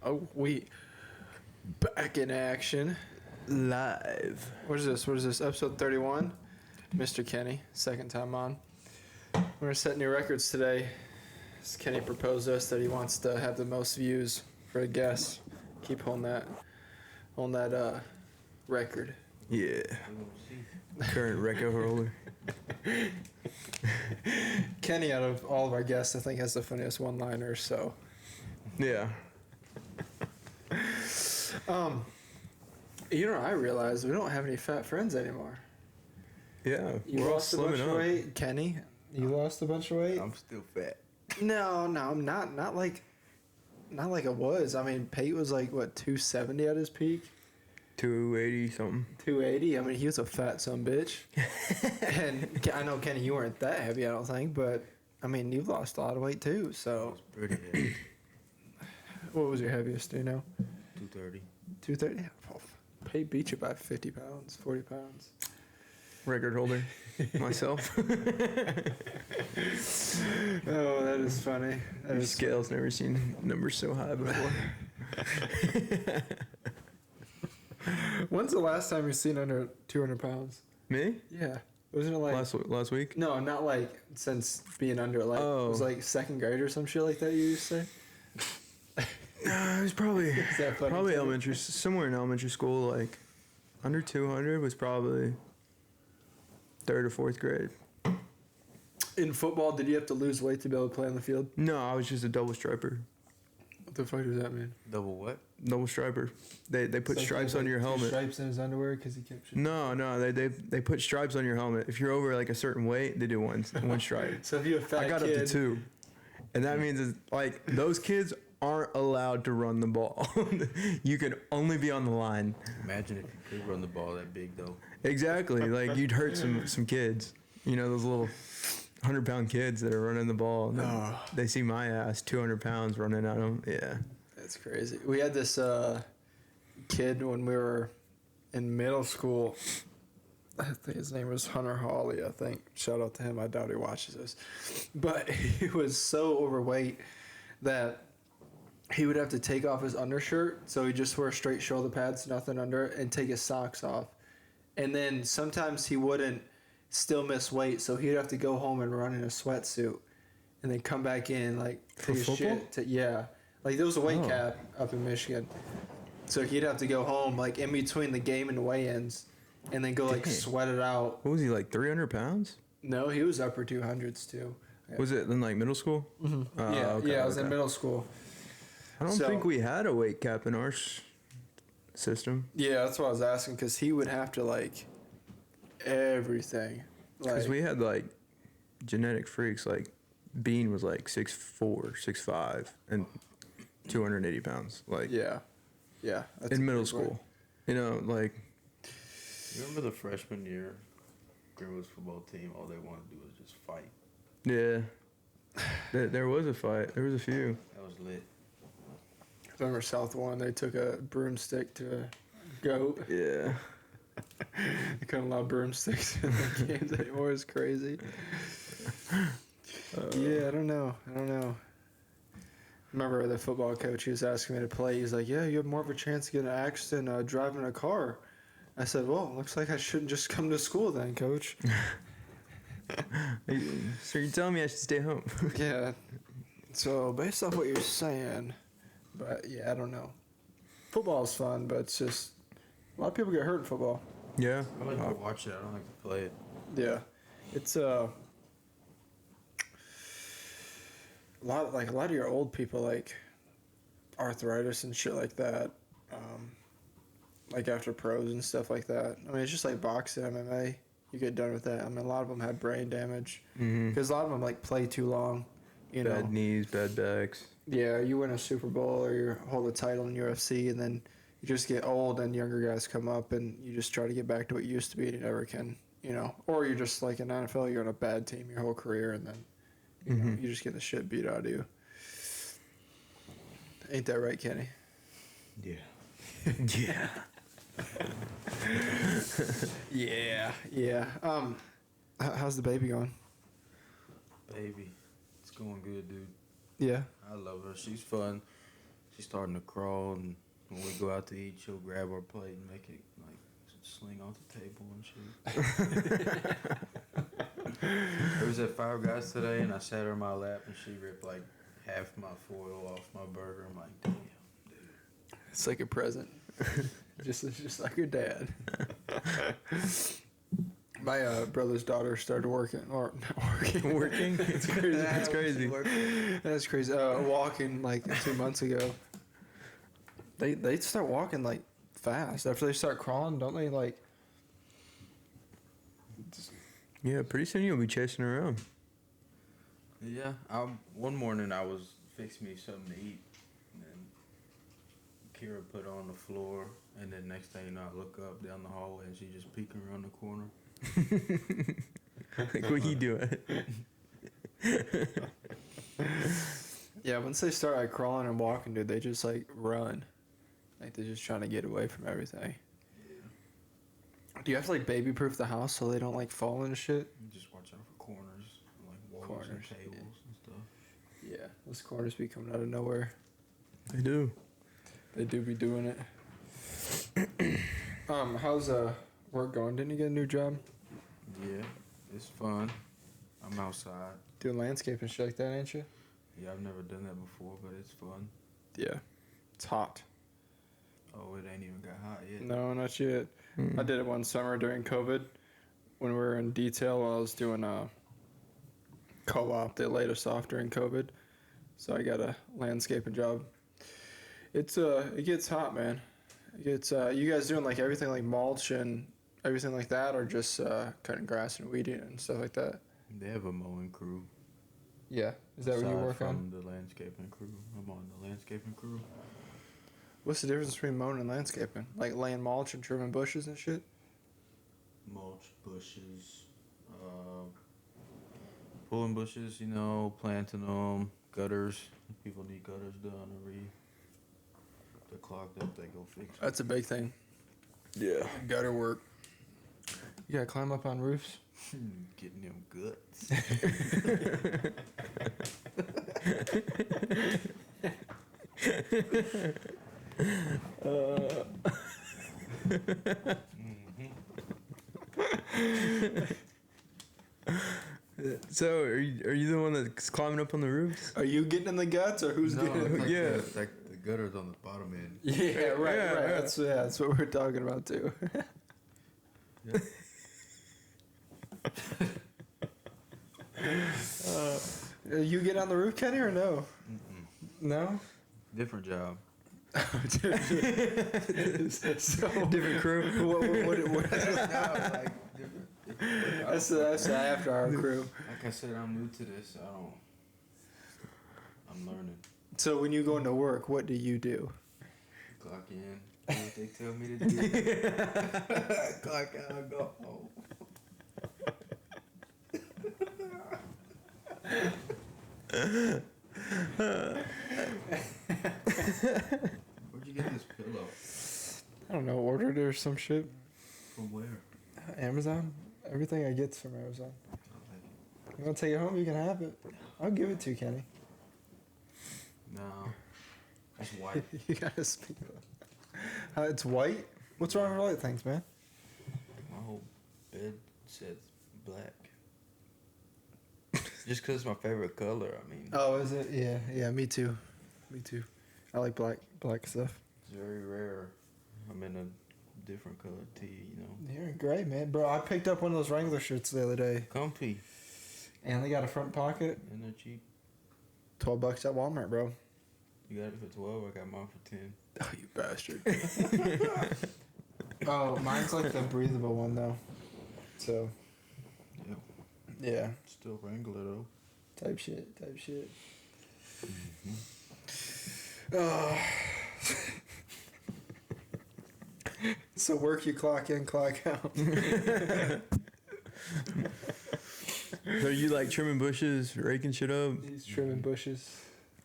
Oh, we back in action. Live. What is this? Episode 31. Mr. Kenny, second time on. We're gonna set new records today. Kenny proposed us that he wants to have the most views for a guest. Keep holding that record. Yeah. Current record holder. Kenny, out of all of our guests, I think has the funniest one-liner. So. Yeah. You know, I realized we don't have any fat friends anymore. Yeah. You we're all lost a bunch slimming of up. weight, Kenny. You lost a bunch of weight. I'm still fat. No, I'm not. Not like I was. I mean, Pate was like what 270 at his peak. 280 something. 280. I mean, he was a fat son bitch. And I know, Kenny, you weren't that heavy, I don't think, but I mean, you've lost a lot of weight too. So. Pretty heavy. What was your heaviest? Do you know? 230. 230. Oh, Pate beat you by 50 pounds, 40 pounds. Record holder. Myself. Oh, that is funny. Your scale's never seen numbers so high before. When's the last time you've seen under 200 pounds? Me? Yeah. Wasn't it like... Last week? No, not like since being under, like, Oh. It was like second grade or some shit like that you used to say? It was probably that funny too? elementary, somewhere in elementary school, like under 200 was probably third or fourth grade. In football, did you have to lose weight to be able to play on the field? No, I was just a double striper. What the fuck does that mean? Double what? Double striper. They put stripes on your helmet. Stripes in his underwear because he kept shit. No, they put stripes on your helmet. If you're over like a certain weight, they do one stripe. So if you're a fat I got kid, up to 2, and that means it's like those kids aren't allowed to run the ball. You can only be on the line. Imagine if you could run the ball that big, though. Exactly. Like you'd hurt some kids. You know, those little 100-pound kids that are running the ball. And they see my ass, 200 pounds running at them. Yeah. That's crazy. We had this kid when we were in middle school. I think his name was Hunter Hawley, I think. Shout out to him. I doubt he watches this. But he was so overweight that he would have to take off his undershirt. So he'd just wear straight shoulder pads, nothing under it, and take his socks off. And then sometimes he wouldn't still miss weight, so he'd have to go home and run in a sweatsuit and then come back in, like, For take his football? shit. Yeah. Like, there was a weight cap up in Michigan. So he'd have to go home, like, in between the game and the weigh-ins and then go, like, Dang. sweat it out. What was he, like 300 pounds? No, he was upper 200s, too. Yeah. Was it in like middle school? Mm-hmm. Okay, I was in okay. middle school. I don't So- think we had a weight cap in our system. Yeah, that's what I was asking, because he would have to, like, everything. Because Like, we had like genetic freaks. Like Bean was like 6'4", 6'5", and 280 pounds. Like yeah. That's in a middle big school. weight. You know, like You remember the freshman year Greenwood's football team? All they wanted to do was just fight. yeah. There was a fight. There was a few. That was lit. I remember South one, they took a broomstick to a goat. Yeah. They couldn't allow broomsticks in the games anymore. It's crazy. Yeah, I don't know. Remember the football coach, he was asking me to play. He's like, yeah, you have more of a chance to get in an accident driving a car. I said, well, looks like I shouldn't just come to school then, coach. So you're telling me I should stay home? Yeah. So based off what you're saying, but yeah, I don't know. Football's fun, but it's just a lot of people get hurt in football. Yeah. I like to watch it. I don't like to play it. Yeah, it's a lot of your old people, like arthritis and shit like that. Like after pros and stuff like that. I mean, it's just like boxing, MMA. You get done with that. I mean, a lot of them had brain damage because a lot of them like play too long. You know, Bad knees, bad backs. yeah, you win a Super Bowl or you hold a title in UFC, and then you just get old, and younger guys come up, and you just try to get back to what you used to be, and you never can. You know, or you're just like in NFL, you're on a bad team your whole career, and then you know you just get the shit beat out of you. Ain't that right, Kenny? Yeah. Yeah. Yeah. How's the baby going? Baby. It's going good, dude. Yeah. I love her. She's fun. she's starting to crawl, and when we go out to eat, she'll grab our plate and make it like sling off the table and shit. There was at Five Guys today, and I sat her in my lap, and she ripped like half my foil off my burger. I'm like, damn, dude. It's like a present. just like your dad. My brother's daughter started working, or not working. Working? It's crazy. That's crazy. That's crazy. Walking like 2 months ago. They start walking like fast after they start crawling, don't they? Like. Yeah, pretty soon you'll be chasing around. Yeah, one morning I was fixing me something to eat, and then Kira put on the floor, and then next thing you know, I look up down the hallway, and she's just peeking around the corner. Like, what you doing? Yeah, once they start like crawling and walking, dude, they just like run. Like they're just trying to get away from everything. Do you have to like baby proof the house so they don't like fall into shit? You just watch out for corners, like walls Corners, and tables and stuff. Yeah, those corners be coming out of nowhere. They do. They do be doing it. How's work going? Didn't you get a new job? Yeah, it's fun. I'm outside. Doing landscape and shit like that, ain't you? Yeah, I've never done that before, but it's fun. Yeah. It's hot. Oh, it ain't even got hot yet. No, not yet. Mm. I did it one summer during COVID when we were in detail while I was doing a co-op. They laid us off during COVID. So I got a landscaping job. It gets hot, man. It gets you guys doing like everything like mulch and everything like that, or just cutting grass and weeding and stuff like that? They have a mowing crew. Yeah. Is that what you Aside work on? from the landscaping crew. I'm on the landscaping crew. What's the difference between mowing and landscaping? Like laying mulch and trimming bushes and shit? Mulch, bushes, pulling bushes, planting them, gutters. People need gutters done they're clogged up, they go fix it. That's a big thing. Yeah. Gutter work. You gotta climb up on roofs? Getting them guts. So, are you the one that's climbing up on the roofs? Are you getting in the guts, or who's No, getting in it's the like Yeah. like the gutters on the bottom end. Yeah, right, Yeah, right. yeah. That's what we're talking about too. Yeah. You get on the roof, Kenny, or no? Mm-mm. No. Different job. So, Different crew. what Like different. that's the after our crew. Like I said, I'm new to this. I'm learning. So when you go into work, what do you do? Clock in. Do what they tell me to do. Clock out and go home. Where'd you get this pillow? I don't know. Ordered it or some shit. From where? Amazon. Everything I get's from Amazon. You want to take it home? You can have it. I'll give it to you, Kenny. No. It's white. You gotta speak up. It's white? What's wrong with white things, man? My whole bed says black. Just 'cause it's my favorite color, I mean. Oh, is it? Yeah, me too. Me too. I like black stuff. It's very rare. I'm in a different colored tee, You're great, man. Bro, I picked up one of those Wrangler shirts the other day. Comfy. And they got a front pocket. And they're cheap. $12 at Walmart, bro. You got it for 12, I got mine for 10. Oh, you bastard. Oh, mine's like the breathable one, though. So, Yep. yeah. Still Wrangler, though. Type shit. Oh. So work you clock in, clock out. So you like trimming bushes, raking shit up? He's trimming bushes.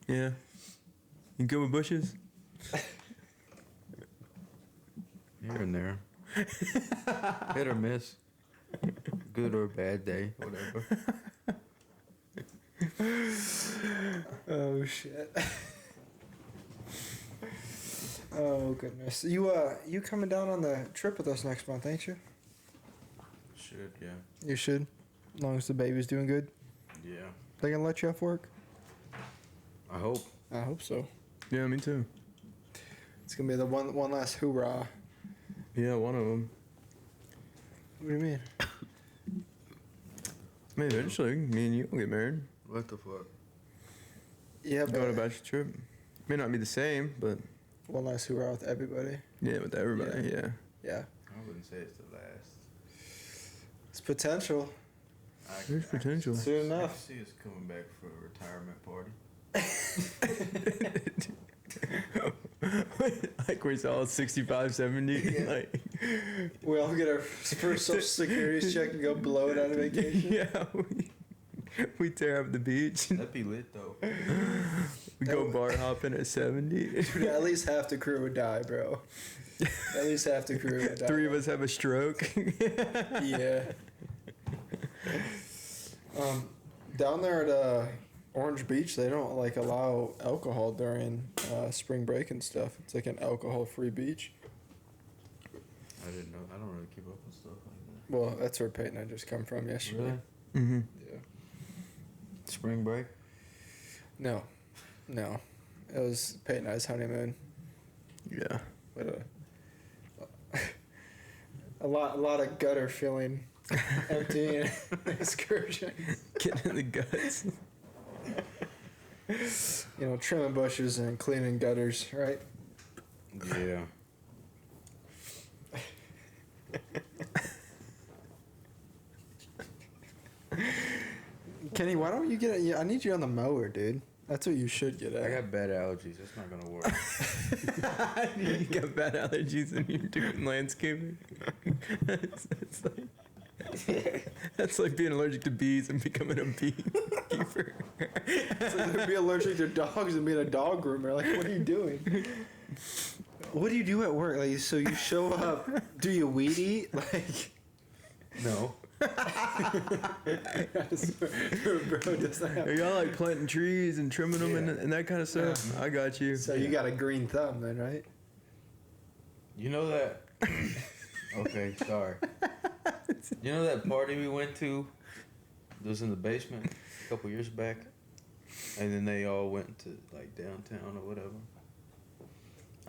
Yeah. You good with bushes? Here and there. Hit or miss. Good or bad day, whatever. Oh, shit. Oh goodness. You coming down on the trip with us next month, ain't you? Should, yeah. You should. As long as the baby's doing good. Yeah. They gonna let you off work? I hope. I hope so. Yeah, me too. It's gonna be the one last hoorah. Yeah, one of them. What do you mean? Maybe eventually, me and you will get married. What the fuck? Yeah, Go on a but bachelor trip. May not be the same, but one last hoorah with everybody. yeah, with everybody, yeah. Yeah. I wouldn't say it's the last. It's potential. There's potential. Soon I enough. can see us coming back for a retirement party. Like we're all 65, 70. Yeah. Like, We all get our first Social Security check and go blow it on vacation. yeah, we tear up the beach. That'd be lit though. We go bar hopping at 70. Dude, at least half the crew would die, bro. At least half the crew would die. 3 of us have a stroke. Yeah. Down there at Orange Beach, they don't like allow alcohol during spring break and stuff. It's like an alcohol-free beach. I didn't know. I don't really keep up with stuff like Well, that's where Peyton and I just come from yesterday. Mm-hmm. Yeah. that. Spring break? No. It was Peyton and I's honeymoon. Yeah. But a lot of gutter filling, emptying excursions. Getting in the guts. You know, trimming bushes and cleaning gutters, right? Yeah. Kenny, why don't you get it? I need you on the mower, dude. That's what you should get at. I got bad allergies. That's not gonna work. You got bad allergies and you're doing landscaping. That's like being allergic to bees and becoming a beekeeper. It's like be allergic to dogs and being a dog groomer. Like, what are you doing? What do you do at work? Like, so you show up. Do you weed eat? Like, No. bro, doesn't have. Are y'all like planting trees and trimming them and that kind of stuff? I got you. So you got a green thumb then, right? You know that? Okay, sorry. You know that party we went to? It was in the basement a couple years back, and then they all went to like downtown or whatever.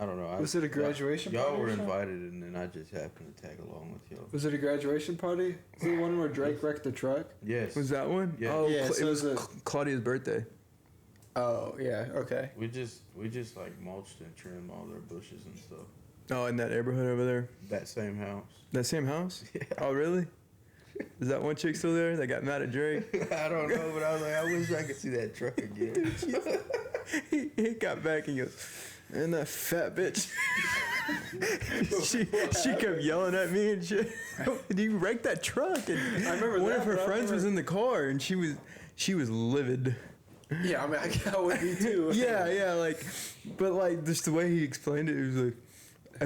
I don't know. Was it a graduation Y'all party or were something? invited, and then I just happened to tag along with y'all. Was it a graduation party? Was it the one where Drake wrecked the truck? Yes. Was that one? Yeah. Oh, Yeah, it so was it was Claudia's birthday. Oh, yeah, okay. We just like mulched and trimmed all their bushes and stuff. Oh, in that neighborhood over there? That same house. That same house? Yeah. Oh, really? Is that one chick still there that got mad at Drake? I don't know, but I was like, I wish I could see that truck again. he got back and he goes, and that fat bitch. she kept yelling at me and shit. You wrecked that truck. And I remember one that, of her but I friends was in the car and she was livid. Yeah, I mean, I would be too. Yeah, like, but like just the way he explained it, it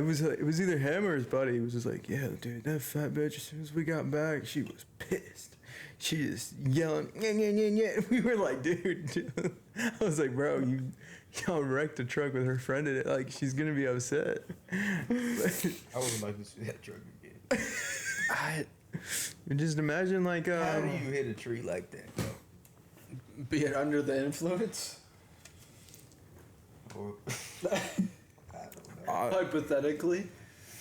was like, it was either him or his buddy. He was just like, yeah, dude, that fat bitch. As soon as we got back, she was pissed. She just yelling, yeah. We were like, dude. I was like, bro, y'all wrecked a truck with her friend in it. Like, she's gonna be upset. I would like to see that truck again. Just imagine like, How do you hit a tree like that, though? Be it under the influence? Or I don't know. Hypothetically?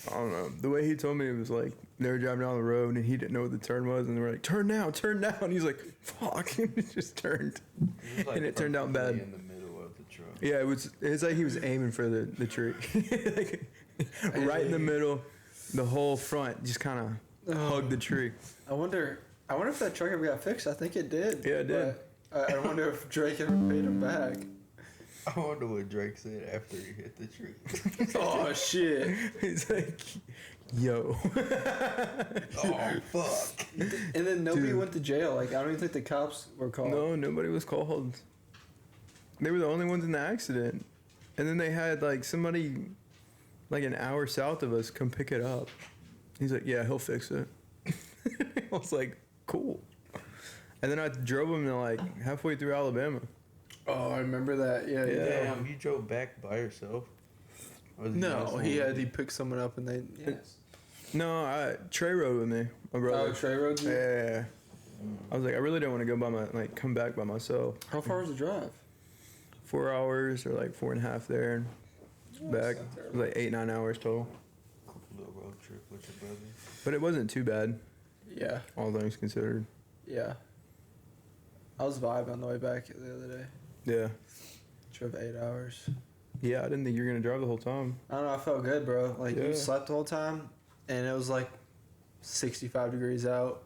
I don't know. The way he told me, it was like they were driving down the road and he didn't know what the turn was, and they were like, turn now. And he's like, fuck, and it just turned. It was, like, And it turned out bad. perfectly in the middle of the truck. Yeah, it's like he was aiming for the tree. Like, right in the middle, the whole front just kind of hugged the tree. I wonder if that truck ever got fixed. I think it did. Yeah, it did. But I wonder if Drake ever paid him back. I wonder what Drake said after he hit the tree. Oh, shit. He's like, yo. Oh, fuck. And then nobody Dude. went to jail. Like, I don't even think the cops were called. No, nobody was called. They were the only ones in the accident. And then they had like somebody like an hour south of us come pick it up. He's like, yeah, he'll fix it. I was like, cool. And then I drove him to like halfway through Alabama. Oh, I remember that. Yeah. Yeah. Damn, you drove back by yourself? Was No, he picked someone up and they. Yes. No, Trey rode with me. My brother. Oh, Trey rode you? Yeah. I was like, I really don't want to go come back by myself. How far was the drive? 4 hours or like 4.5 there and back. not It was like 8-9 hours total. Little road trip with your brother. But it wasn't too bad, Yeah, all things considered. yeah. I was vibing on the way back the other day. Yeah. Drove 8 hours. Yeah, I didn't think you were gonna drive the whole time. I don't know, I felt good, bro. Like, Yeah. you slept the whole time, and it was like 65 degrees out.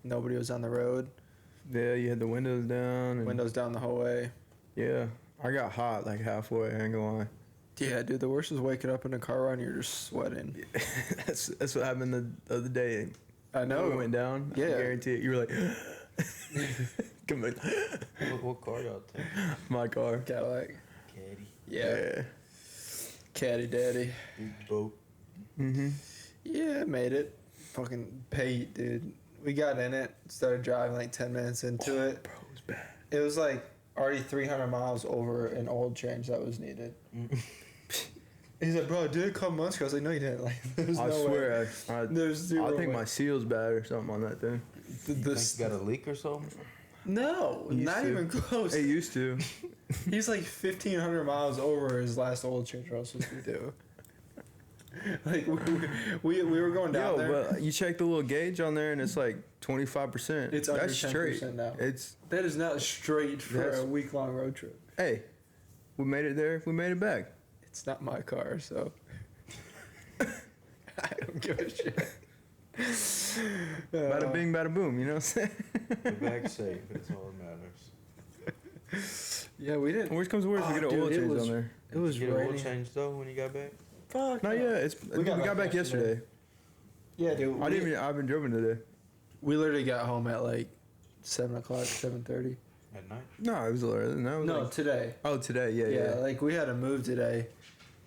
Nobody was on the road. Yeah, you had the windows down. And Windows down the whole way. Yeah, I got hot like halfway. I ain't gonna lie. Yeah, dude, the worst is waking up in a car ride and you're just sweating. That's what happened the other day. I know. It went down. Yeah. I guarantee it. You were like, come back. What car y'all take? My car. Cadillac. Caddy. Yeah. Caddy daddy. Big boat. Mm-hmm. Yeah, made it. Fucking paid, dude. We got in it, started driving like 10 minutes into it. Bro, it was bad. It was like already 300 miles over an oil change that was needed. He's like, bro, I did it a couple months ago. I was like, no, you didn't. Like, there's I no swear, way. There's zero I think way. my seal's bad or something on that thing. You think you got a leak or something? No, It used not to. even close. It used to. He's like 1,500 miles over his last oil change I was supposed to do. Like, we were going down there. But you check the little gauge on there and it's like 25%. It's under That's 10% straight. now. It's That is not straight for That's- a week-long road trip. hey, we made it there. We made it back. It's not my car, so I don't give a shit. Bada bing, bada boom. You know what I'm saying? The bag's safe. It's all that matters. Yeah, we didn't. Worst comes to worst, we get an dude, oil it change was- on there. It was Did you get an oil raining. change though when you got back? Fuck. Not no. yet. We got back yesterday. Yeah, dude. I haven't driven today. We literally got home at like 7 o'clock, 7:30. At night? No, it was earlier than that. It was No, like- today. oh, today. Yeah, Yeah, yeah. like we had to move today,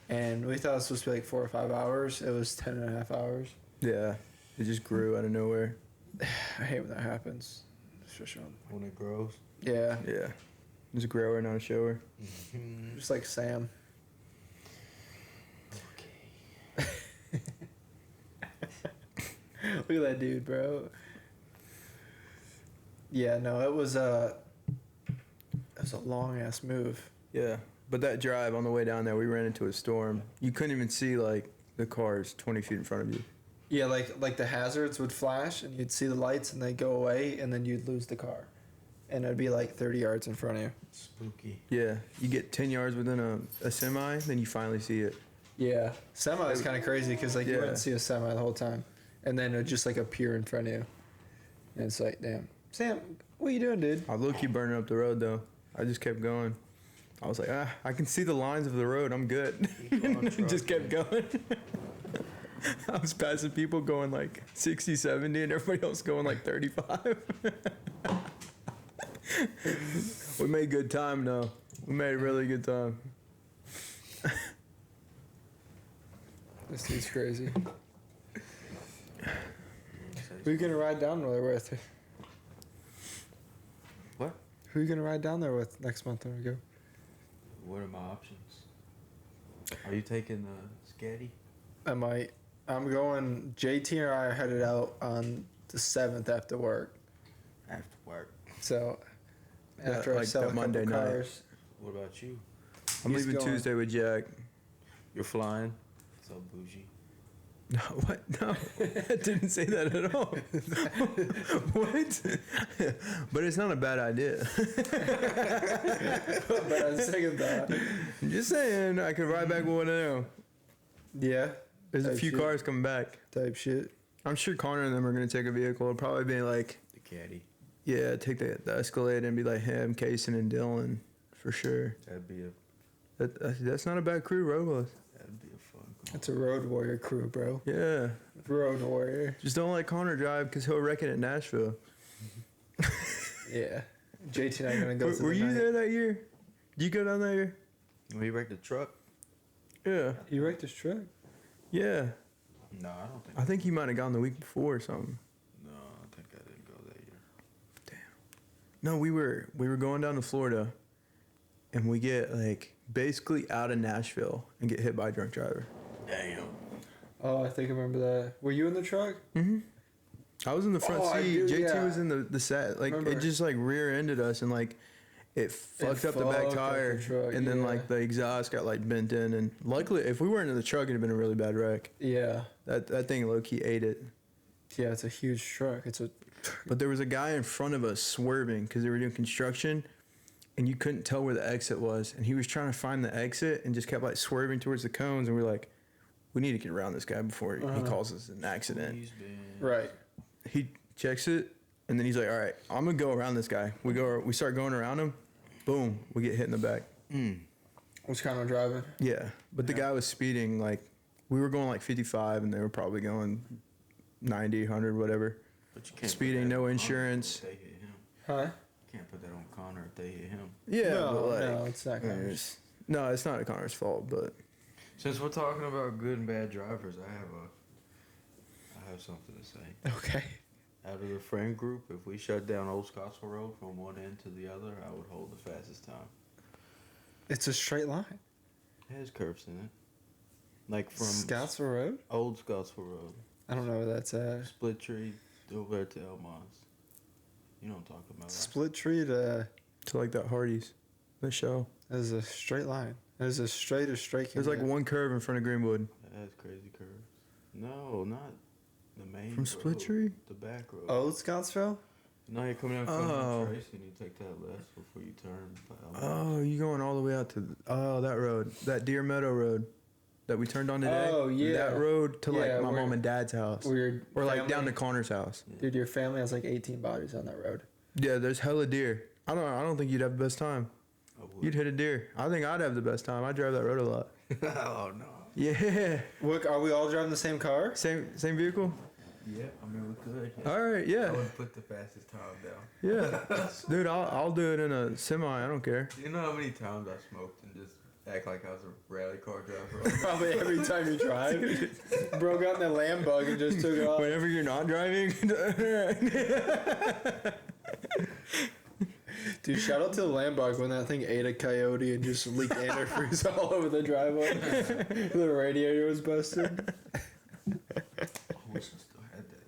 and we thought it was supposed to be like 4 or 5 hours. It was 10 and a half hours. Yeah. It just grew out of nowhere. I hate when that happens. Especially on- When it grows? Yeah, Yeah. It was a grower, not a shower. just like Sam. Okay. Look at that dude, bro. Yeah, no, it was a long ass move. Yeah. But that drive on the way down there, we ran into a storm. You couldn't even see like the cars 20 feet in front of you. Yeah, like the hazards would flash and you'd see the lights and they'd go away and then you'd lose the car. And it'd be like 30 yards in front of you. Spooky. Yeah. You get 10 yards within a semi, then you finally see it. Yeah. Semi is kind of crazy because like you Yeah. wouldn't see a semi the whole time. And then it would just like appear in front of you. And it's like, damn. Sam, what are you doing, dude? I low-key burning up the road though. I just kept going. I was like, I can see the lines of the road. I'm good. Just kept going. I was passing people going like 60, 70, and everybody else going like 35. We made good time though. We made really good time. This dude's crazy. Who are you gonna ride down there with? What? Who are you gonna ride down there with next month when we go? What are my options? Are you taking the Scatty? I might. I'm going. JT and I are headed out on the 7th after work. After work. So Yeah, after I like sell a that couple Monday night. cars. What about you? I'm He's leaving going. Tuesday with Jack. You're flying? So bougie. No, what? No, I didn't say that at all. What? But it's not a bad idea. But on second thought, I'm just saying, I could ride back with one of them. yeah, There's a Type few shit. cars coming back. type shit. I'm sure Connor and them are going to take a vehicle. It'll probably be like, The caddy. yeah, take the Escalade and be like him, Kaysen, and Dylan for sure. That'd be a That's not a bad crew, Robos. that'd be a fun call. It's a road warrior crew, bro. Yeah. Road warrior. Just don't let Connor drive because he'll wreck it at Nashville. Yeah. JT and I are gonna go. Were you there that year? Did you go down that year? When you wrecked the truck? Yeah. You wrecked his truck. Yeah. No, I don't think. I think he might have gone the week before or something. No, I think I didn't go that year. No, we were going down to Florida, and we get like basically out of Nashville and get hit by a drunk driver. Damn. Oh, I think I remember that. Were you in the truck? Mm-hmm. I was in the front I seat. do, JT yeah. was in the set. Like Remember. it just like rear-ended us and like it fucked up the back fucked up the tire, truck, and then yeah. like the exhaust got like bent in. And luckily, if we weren't in the truck, it'd have been a really bad wreck. Yeah. That thing low key ate it. Yeah, it's a huge truck. It's a. But there was a guy in front of us swerving because they were doing construction, and you couldn't tell where the exit was. And he was trying to find the exit and just kept like swerving towards the cones. And we were like, we need to get around this guy before he causes an accident. He's been Right. He checks it, and then he's like, all right, I'm going to go around this guy. We start going around him. Boom, we get hit in the back. Was kind of driving. Yeah, but the guy was speeding. Like, we were going like 55, and they were probably going 90, 100, whatever. But you can't Speeding, put that no on insurance. Connor if they hit him. Huh? You can't put that on Connor if they hit him. Yeah, No, but like, no, it's not Connor's. No, it's not Connor's fault, but Since we're talking about good and bad drivers, I have something to say. Okay. Out of the friend group, if we shut down Old Scottsville Road from one end to the other, I would hold the fastest time. It's a straight line. It has curves in it. Like from Scottsville Road? Old Scottsville Road. I don't know where that's at. Split Tree over there to Elmon's. You know what I'm talking about, right? Split Tree to. to like that Hardee's, the show. There's a straight line. There's a straight as straight. There's like one curve in front of Greenwood. That has crazy curves. No, not the main From Split road, Tree? The back road. Old Scottsville? Now you're coming out Oh. from Tracy and you take that left before you turn. Oh, you going all the way out to that road, that Deer Meadow Road that we turned on today. Oh, yeah. that road to Yeah, like my where- mom and dad's house, Weird. or like down to Connor's house. Dude, your family has like 18 bodies on that road. Yeah, there's hella deer. I don't think you'd have the best time. I would. You'd hit a deer. I think I'd have the best time. I drive that road a lot. Oh no. Yeah. Look, are we all driving the same car? Same vehicle. Yeah, I mean we could. Yeah. All right. I Yeah. would put the fastest time down. Yeah. Dude, I'll do it in a semi. I don't care. Do you know how many times I smoked and just act like I was a rally car driver? Probably every time you drive. Bro got in the lamb bug and just took it off. Whenever you're not driving. Dude, shout out to the lamb bug when that thing ate a coyote and just leaked antifreeze all over the driveway. The radiator was busted. I wish I still had that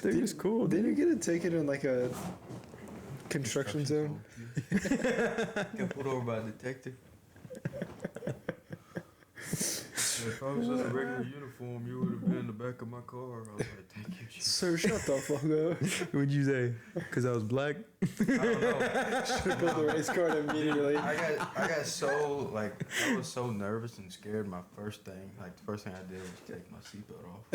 thing. Dude, it's cool. Didn't you get a ticket in like a construction zone? Got pulled over by a detective. If I was in a regular uniform, you would have been in the back of my car. I was like, thank you, Jesus. Sir, shut the fuck up. What'd you say? Because I was black? I don't know. Should have pulled the race card immediately. I got so I was so nervous and scared. The first thing I did was take my seatbelt off,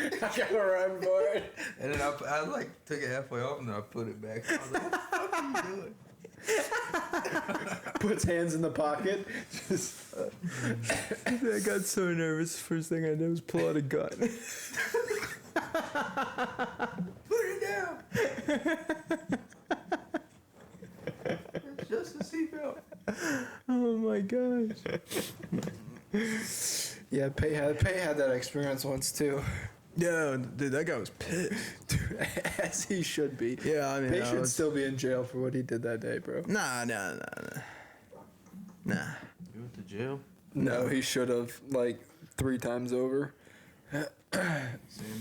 I gotta run for it. and then I like took it halfway off, and then I put it back. I was like, what the fuck are you doing? Puts hands in the pocket. Just, I got so nervous. First thing I did was pull out a gun. Put it down. It's just a seatbelt. Oh my gosh. yeah, Pay had that experience once too. Yeah, dude, that guy was pissed. Dude, as he should be. Yeah, I mean, Pay should still be in jail for what he did that day, bro. Nah. You went to jail? No, he should have, like, 3 times over. Sam,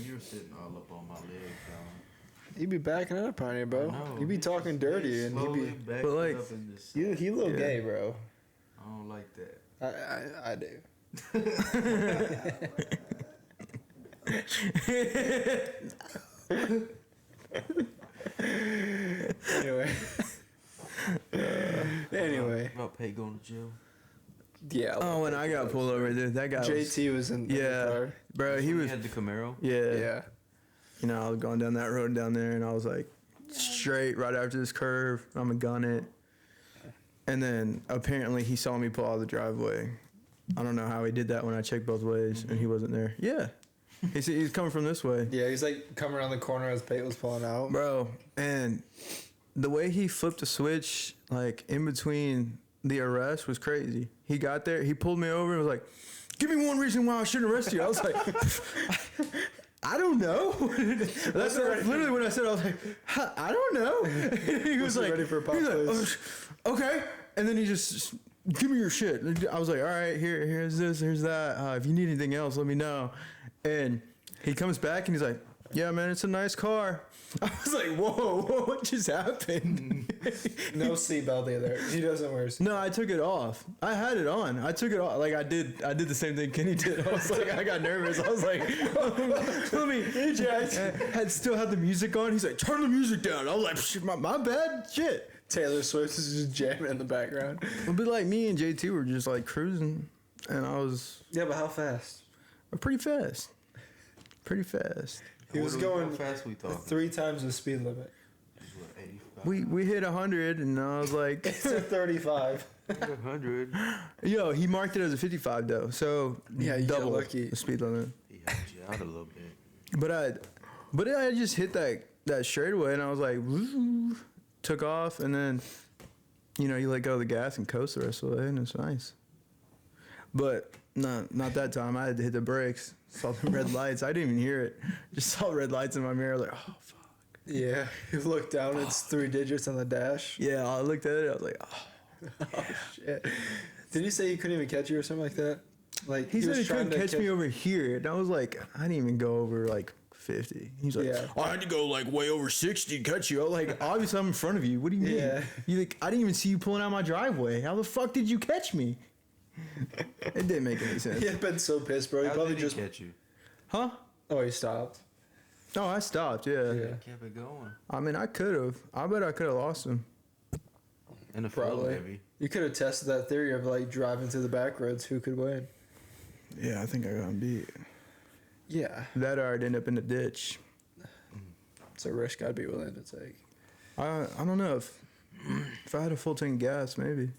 you were sitting all up on my leg, dog. He'd be backing up on you, bro. No, He'd be talking dirty, and he'd be. But, like, up in this. He a little Yeah. gay, bro. I don't like that. I do. Anyway. About Pay going to jail. Yeah. Oh, when I got pulled over, dude, that guy JT was in the Yeah, car. bro, he He was, had the Camaro. yeah. You know, I was going down that road down there, and I was like, straight right after this curve, I'm gonna gun it. And then apparently he saw me pull out of the driveway. I don't know how he did that when I checked both ways, and he wasn't there. Yeah, he's coming from this way, Yeah, he's like coming around the corner as Pate was pulling out. bro. And the way he flipped the switch, like in between the arrest, was crazy. He got there, he pulled me over, and was like, "Give me one reason why I shouldn't arrest you." I was like, I don't know. That's literally what I said. I was like, I don't know. He was like, ready for a pop quiz. Okay. And then he just, give me your shit. I was like, all right, here's this, here's that. If you need anything else, let me know. And he comes back and he's like, yeah, man, it's a nice car. I was like, whoa, what just happened? No seatbelt either. He doesn't wear a seatbelt. No, I took it off. I had it on. I took it off. Like I did the same thing Kenny did. I was like, I got nervous. I was like, let me. I still had the music on. He's like, turn the music down. I was like, shit, my bad. Shit. Taylor Swift is just jamming in the background. A bit like me and JT were just like cruising, and I was. Yeah, but how fast? Pretty fast. Pretty fast. He was going how fast we talking? 3 times the speed limit. We hit 100, and I was like, It's a 35. 100. yo, he marked it as a 55 though, so Yeah, you got double lucky. the speed limit. He helped you out a little bit. But I just hit that straightaway, and I was like, woo, took off, and then, you let go of the gas and coast the rest of the way, and it's nice. But not that time. I had to hit the brakes. Saw the red lights. I didn't even hear it. Just saw red lights in my mirror. Like, oh fuck. Yeah, you look down. It's 3 digits on the dash. Yeah, I looked at it. I was like, oh. Oh shit! Did he say he couldn't even catch you or something like that? Like He said was he trying couldn't to catch me over here, and I was like, I didn't even go over like 50. He's like, Yeah. I had to go like way over 60 to catch you. I was like, obviously I'm in front of you. What do you mean? Yeah. You like, I didn't even see you pulling out my driveway. How the fuck did you catch me? It didn't make any sense. He had been so pissed, bro. He How probably did just. he catch you? Huh? Oh, he stopped. No, I stopped. Yeah. Yeah. Kept it going. I mean, I could have. I bet I could have lost him. In the field, Probably. maybe. You could have tested that theory of like driving through the back roads. Who could win? Yeah, I think I got beat. Yeah, That or I'd end up in the ditch. it's a risk I'd be willing to take. I don't know if I had a full tank of gas, maybe.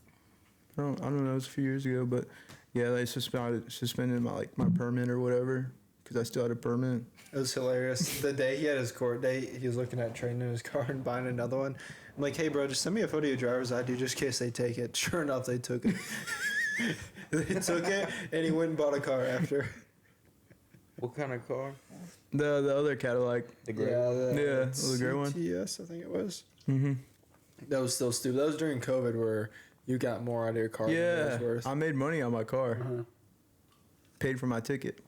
I don't know. It was a few years ago, but yeah, they suspended my permit or whatever because I still had a permit. It was hilarious. The day he had his court date, he was looking at trading in his car and buying another one. I'm like, hey, bro, just send me a photo of your driver's ID just in case they take it. Sure enough, they took it. They took it, and he went and bought a car after. What kind of car? The other Cadillac. The gray. The gray one. CTS, I think it was. Mm-hmm. That was still stupid. That was during COVID where you got more out of your car than it Yeah, was worth. I made money on my car. Uh-huh. Paid for my ticket.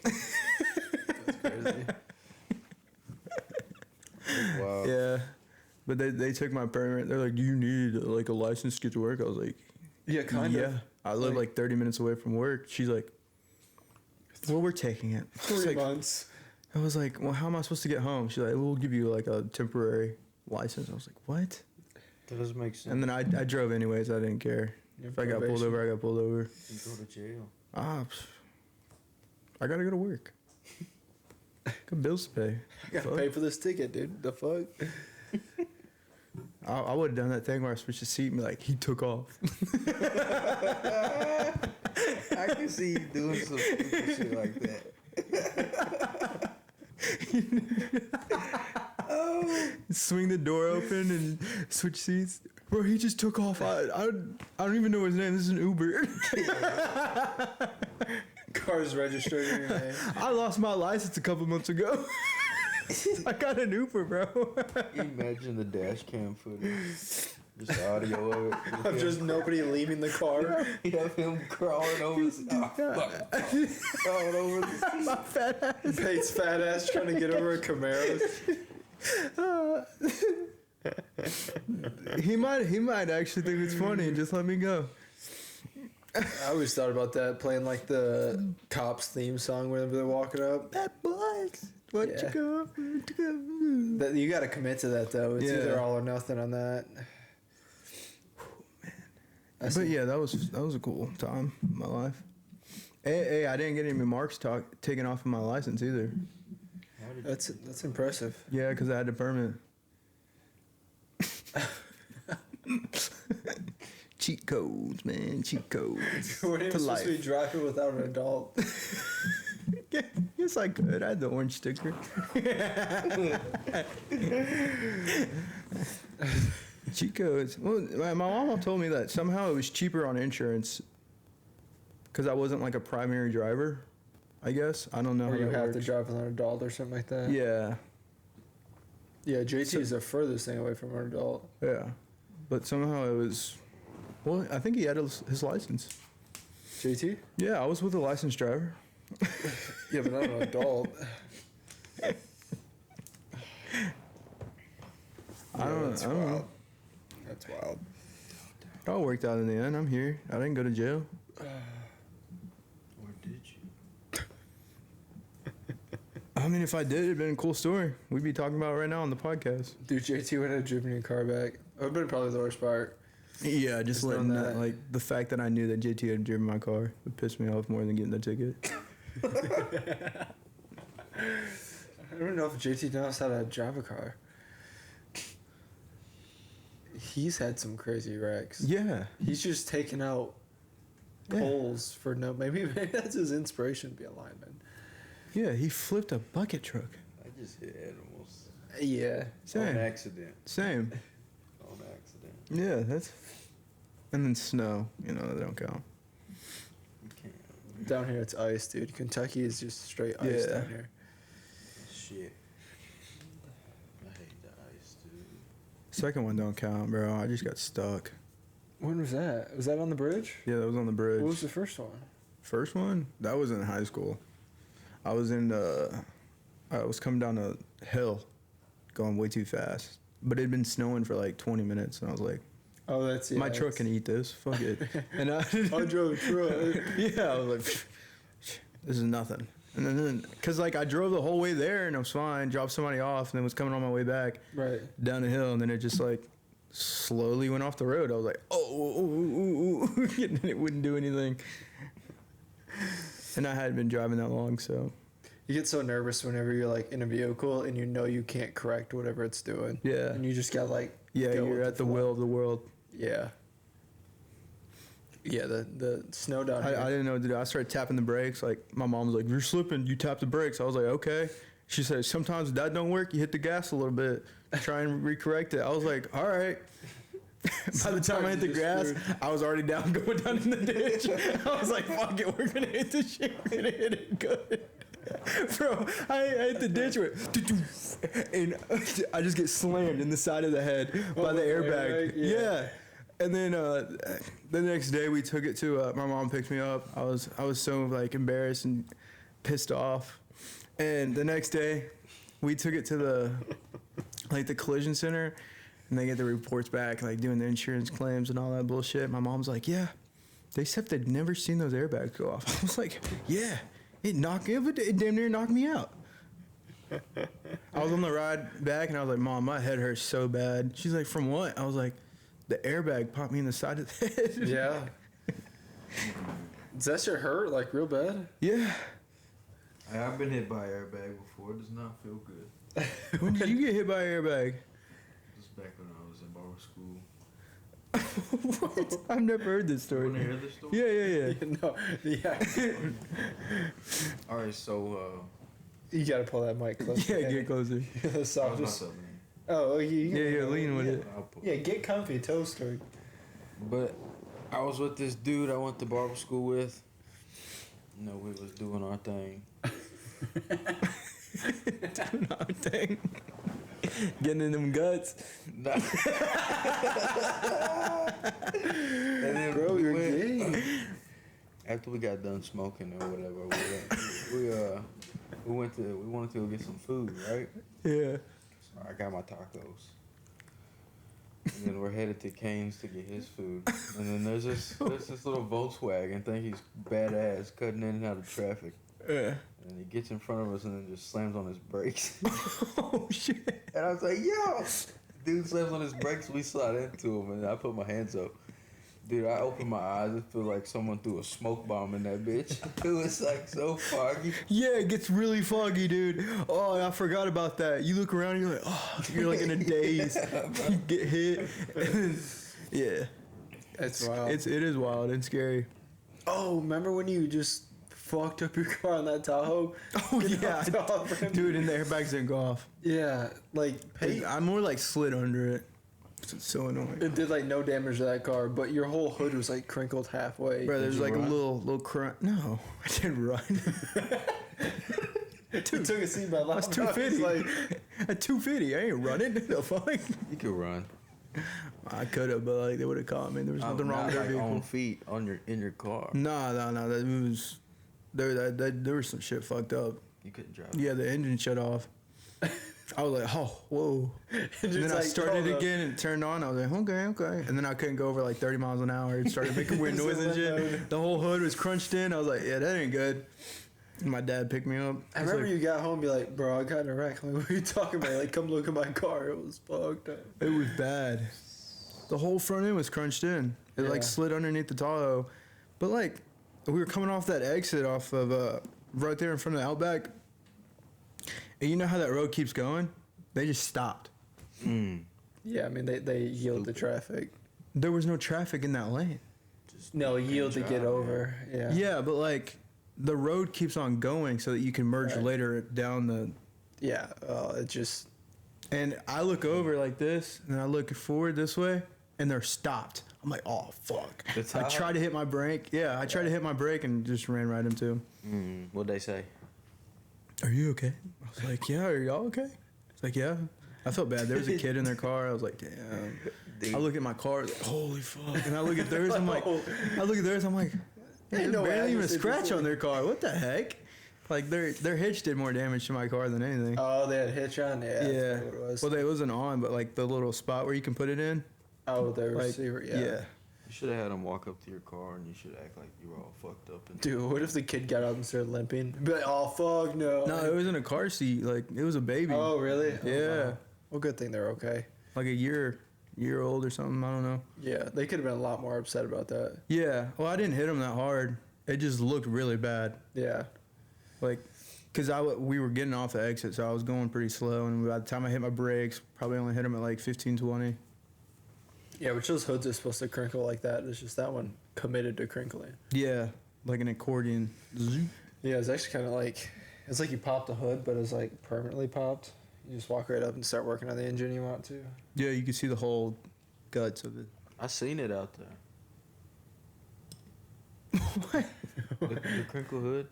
That's crazy. Wow. Yeah, but they took my permit. They're like, "Do you need like a license to get to work?" I was like, Yeah, kind of. "Yeah." I live like 30 minutes away from work. She's like, "Well, we're taking it." I was 3 like, months. I was like, "Well, how am I supposed to get home?" She's like, "We'll give you like a temporary license." I was like, "What?" That doesn't make sense. And then I drove anyways. I didn't care. Your If I got pulled probation. over, I got pulled over. You go to jail. I gotta go to work. Got bills to pay. I gotta Fuck. pay for this ticket, dude. The fuck? I would have done that thing where I switched the seat and be like, he took off. I can see you doing some stupid shit like that. Swing the door open and switch seats. Bro, he just took off. I don't even know his name. This is an Uber. Car's registered in your name. I lost my license a couple months ago. I got an Uber, bro. Imagine the dash cam footage. Just audio of it. Of just nobody leaving the car. You have him crawling over the crawling over the My fat ass. Pate's fat ass trying to get over a Camaro. He might actually think it's funny and just let me go. I always thought about that, playing like the cops theme song whenever they're walking up. Bad boys, what Yeah. you go? That you got to commit to that though. It's Yeah. either all or nothing on that. But yeah, that was a cool time in my life. Hey, I didn't get any marks taken off of my license either. That's impressive. Yeah, because I had the permit. Cheat codes, man. Cheat codes. We're not even To supposed to be life. driving without an adult. Yes, I could. I had the orange sticker. Cheat codes. Well, my mom told me that somehow it was cheaper on insurance because I wasn't like a primary driver. I guess. I don't know Or how you that have works. to drive with an adult or something like that. Yeah, Yeah, JT is the furthest thing away from an adult. yeah. But somehow it was. Well, I think he had his license. JT? Yeah, I was with a licensed driver. Yeah, but not an adult. That's wild. know. That's wild. It all worked out in the end. I'm here. I didn't go to jail. Or did you? I mean, if I did, it'd been a cool story. We'd be talking about it right now on the podcast. Dude, JT would have driven your car back. That would have been probably the worst part. Yeah, just letting knowing that, that. like, the fact that I knew that JT had driven my car would piss me off more than getting the ticket. I don't know if JT knows how to drive a car. He's had some crazy wrecks. Yeah. He's just taken out Yeah. poles for no. Maybe that's his inspiration to be a lineman. Yeah, he flipped a bucket truck. I just hit animals. Yeah. On Same. accident. Same. On accident. Yeah, that's. And then snow. You know, they don't count. You can't. Down here it's ice, dude. Kentucky is just straight ice Yeah. down here. Shit. I hate the ice, dude. Second one don't count, bro. I just got stuck. When was that? Was that on the bridge? Yeah, that was on the bridge. What was the first one? First one? That was in high school. I was I was coming down a hill, going way too fast. But it had been snowing for like 20 minutes, and I was like, Oh, that's my truck can eat this. Fuck it. And I drove a truck. yeah, I was like, this is nothing. And then, because like I drove the whole way there and I was fine, dropped somebody off, and then was coming on my way back Right. down the hill, and then it just like slowly went off the road. I was like, oh, and then it wouldn't do anything. And I hadn't been driving that long, so You get so nervous whenever you're like in a vehicle and you know you can't correct whatever it's doing. yeah, And you just got like yeah, go you're with at the flow. will of the world. Yeah. Yeah, the snow down here. I didn't know what to do. I started tapping the brakes. Like my mom was like, "You're slipping. You tap the brakes." I was like, "Okay." She said, "Sometimes that don't work. You hit the gas a little bit, try and recorrect it." I was like, "All right." By the time I hit the grass, I was already down, going down in the ditch. I was like, "Fuck it, we're gonna hit this shit. We're gonna hit it good." Bro, I hit the ditch with, and I just get slammed in the side of the head by the airbag. Yeah. And then the next day we took it to my mom picked me up. I was so like embarrassed and pissed off. And the next day we took it to the collision center, and they get the reports back, like doing the insurance claims and all that bullshit. My mom's like, "Yeah, they said they'd never seen those airbags go off." I was like, "Yeah, it damn near knocked me out." I was on the ride back and I was like, "Mom, my head hurts so bad." She's like, "From what?" I was like, "The airbag popped me in the side of the head." Yeah. Does that shit hurt like real bad? Yeah. I've been hit by an airbag before. It does not feel good. When did you get hit by an airbag? It was back when I was in barber school. What? I've never heard this You story. want to hear this story? Yeah. No. Yeah. All right, so You gotta pull that mic closer. Yeah, get closer. So how's just, my man? oh, Yeah, lean with it. I'll pull Yeah, get comfy, toaster. But I was with this dude I went to barber school with. You know, we was doing our thing. Doing our thing. Getting in them guts. and then Bro, we you're went, gay. after we got done smoking or whatever, we wanted to go get some food, right? Yeah. So I got my tacos. And then we're headed to Cane's to get his food. And then there's this little Volkswagen thing. He's badass, cutting in and out of traffic. Yeah. And he gets in front of us and then just slams on his brakes. Oh shit. And I was like, yo! Dude slams on his brakes, we slide into him, and I put my hands up. Dude, I opened my eyes, it feel like someone threw a smoke bomb in that bitch. It was like so foggy. Yeah, it gets really foggy, dude. Oh, I forgot about that. You look around, you're like, oh, you're like in a daze. You get hit. Yeah. That's wild. It is wild and scary. Oh, remember when you just fucked up your car on that Tahoe? Oh Get yeah, knocked off, dude, and the airbags didn't go off. Yeah, like Peyton. I more like slid under it. It's so annoying. It did like no damage to that car, but your whole hood was like crinkled halfway. Bro, there's you like run? a little crunch. No, I didn't run. You took a seat by loud. That's 250. Like, At 250, I ain't running. The fuck? You could run. I could have, but like they would have caught me. There was nothing wrong with their like vehicle. on feet in your car. No. That was there was some shit fucked up. You couldn't drive. Yeah, the engine shut off. I was like, oh, whoa. And then I like, started hold up. again and it turned on. I was like, okay. And then I couldn't go over like 30 miles an hour. It started making weird So noises and loud. shit. The whole hood was crunched in. I was like, yeah, that ain't good. And my dad picked me up. I He's remember like, you got home, be like, bro, I got in a wreck. I'm like, what are you talking about? Like, come look at my car. It was fucked up. It was bad. The whole front end was crunched in. It Yeah. like slid underneath the Tahoe. But like, we were coming off that exit off of right there in front of the Outback. And you know how that road keeps going? They just stopped. Yeah, I mean, they yield to traffic. There was no traffic in that lane. No, yield to get drive, over. Yeah. Yeah, but like the road keeps on going so that you can merge Right. later down the. Yeah. It just. And I look over like this, and I look forward this way, and they're stopped. I'm like, oh fuck! That's I how- tried to hit my brake. Yeah, I tried to hit my brake and just ran right into him. What'd they say? Are you okay? I was like, yeah. Are y'all okay? It's like, yeah. I felt bad. There was a kid in their car. I was like, damn. I look at my car, like, holy fuck. And I look at theirs. I'm like, hey, there's no way I barely even a just did scratch before. on their car. What the heck? Like their hitch did more damage to my car than anything. Oh, they had hitch on. Yeah. That's Yeah. what it was. Well, it wasn't on, but like the little spot where you can put it in. Oh, the Like, receiver. Yeah. You should have had them walk up to your car and you should act like you were all fucked up. And Dude, what if the kid got up and started limping? Be like, oh fuck no. No, it was in a car seat. Like it was a baby. Oh really? Oh, Yeah. wow. Well, good thing they're okay. Like a year old or something. I don't know. Yeah, they could have been a lot more upset about that. Yeah. Well, I didn't hit him that hard. It just looked really bad. Yeah. Like, cause we were getting off the exit, so I was going pretty slow, and by the time I hit my brakes, probably only hit him at like 15, 20. Yeah, which those hoods are supposed to crinkle like that. It's just that one committed to crinkling. Yeah, like an accordion. Yeah, it's actually kind of like, it's like you popped the hood, but it's like permanently popped. You just walk right up and start working on the engine you want to. Yeah, you can see the whole guts of it. I seen it out there. What? The crinkle hood.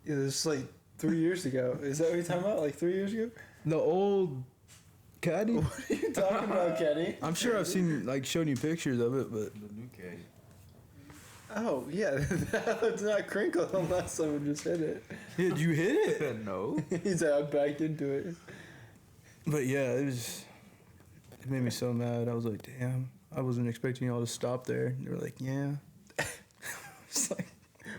Yeah, this is like 3 years ago. Is that what you're talking about? Like 3 years ago? The old caddy? What are you talking about, Kenny? I'm sure I've seen, like, shown you pictures of it, but The new K. Oh, yeah. It's not crinkled unless someone just hit it. yeah, did you hit it? No. He said I backed into it. But yeah, it made me so mad. I was like, damn, I wasn't expecting y'all to stop there. And they were like, yeah. It's like,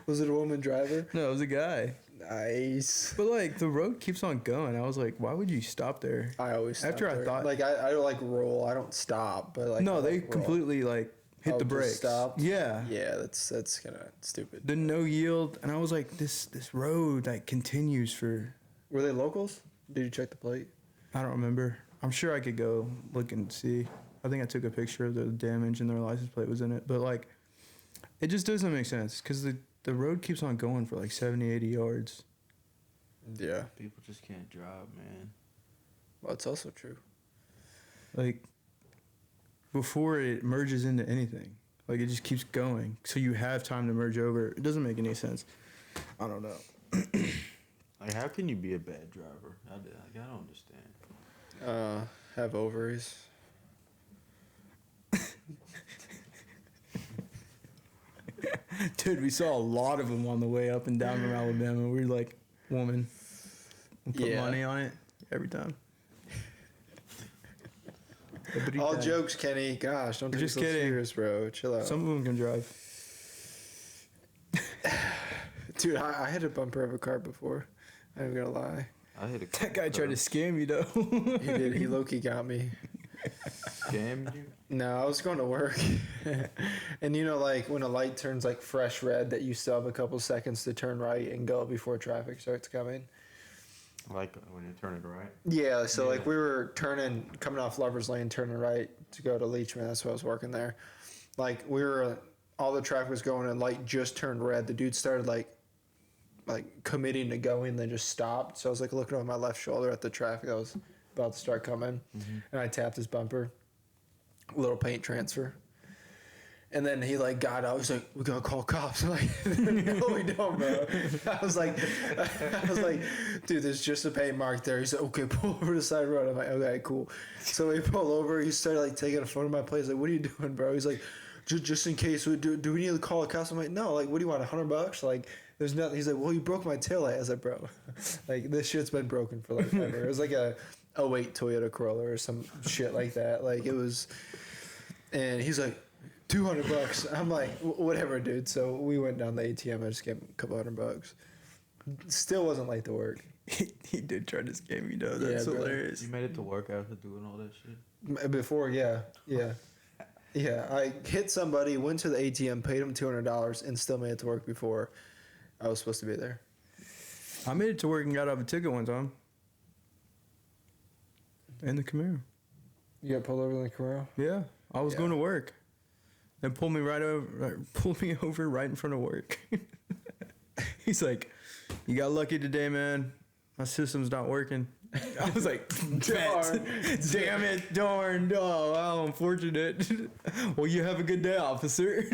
Was it a woman driver? no, it was a guy. Nice. But like the road keeps on going. I was like, why would you stop there? I always stop After I there. thought- like I don't like roll. I don't stop, but like No, I they like roll. completely like hit Oh, the just brakes. stopped? Yeah. Yeah, that's kind of stupid. The no yield, and I was like, this road like continues for. Were they locals? Did you check the plate? I don't remember. I'm sure I could go look and see. I think I took a picture of the damage and their license plate was in it. But like, it just doesn't make sense because the road keeps on going for like 70, 80 yards. Yeah. People just can't drive, man. Well, it's also true. Like, before it merges into anything. Like, it just keeps going. So you have time to merge over. It doesn't make any sense. I don't know. Like, how can you be a bad driver? I don't understand. Have ovaries. Dude, we saw a lot of them on the way up and down from Alabama. We were like, woman. We put Yeah. money on it every time. Every All time. jokes, Kenny. Gosh, don't We're take just so kidding. serious, bro. Chill out. Some of them can drive. Dude, I had a bumper of a car before. I'm gonna lie. I hit a That guy tried to scam you, though. He did. He low-key got me. scam you. No, I was going to work. And you know, like when a light turns like fresh red, that you still have a couple seconds to turn right and go before traffic starts coming. Like when you turn it right. Yeah, so Yeah. like we were coming off Lover's Lane, turning right to go to Leachman. That's why I was working there. Like all the traffic was going and light just turned red. The dude started like committing to going, then just stopped. So I was like looking over my left shoulder at the traffic that was about to start coming, and I tapped his bumper. little paint transfer. And then he like got out. He's like, "We gotta call cops." I'm like, "No, we don't, bro." I was like, "Dude, there's just a paint mark there." He's like, "Okay, pull over to the side road." I'm like, "Okay, cool." So we pull over. He started like taking a photo of my place. Like, "What are you doing, bro?" He's like, "Just in case. Do we need to call a cops?" I'm like, "No. Like, what do you want? $100? Like, there's nothing." He's like, "Well, you broke my taillight." I was like, "Bro, like this shit's been broken for like ever." It was like a 08 Toyota Corolla or some shit like that. Like it was, and he's like, $200. I'm like, whatever, dude. So we went down the ATM. I just gave him a couple $100. Still wasn't late to work. He did try to scam you, though. That's hilarious. You made it to work after doing all that shit? Before, yeah. I hit somebody, went to the ATM, paid him $200, and still made it to work before I was supposed to be there. I made it to work and got out of a ticket one time. In the Camaro. You got pulled over in the Camaro? Yeah, I was going to work. They pulled me over right in front of work. He's like, "You got lucky today, man. My system's not working." I was like, Darn. "Damn it, darn. Oh, how unfortunate." "Well, you have a good day, officer."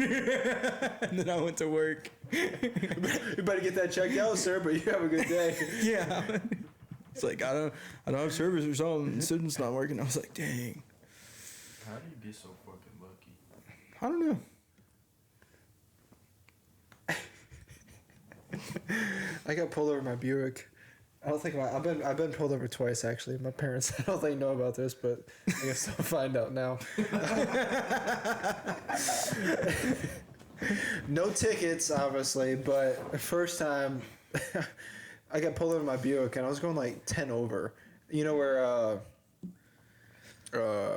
And then I went to work. You better get that checked out, sir, but you have a good day. Yeah. It's like, I don't have service or something. The system's not working. I was like, dang. How do you get so fucking lucky? I don't know. I got pulled over in my Buick. I don't think I've been pulled over twice actually. My parents, I don't think know about this, but I guess I'll find out now. No tickets, obviously, but the first time I got pulled over in my Buick and I was going like 10 over. You know where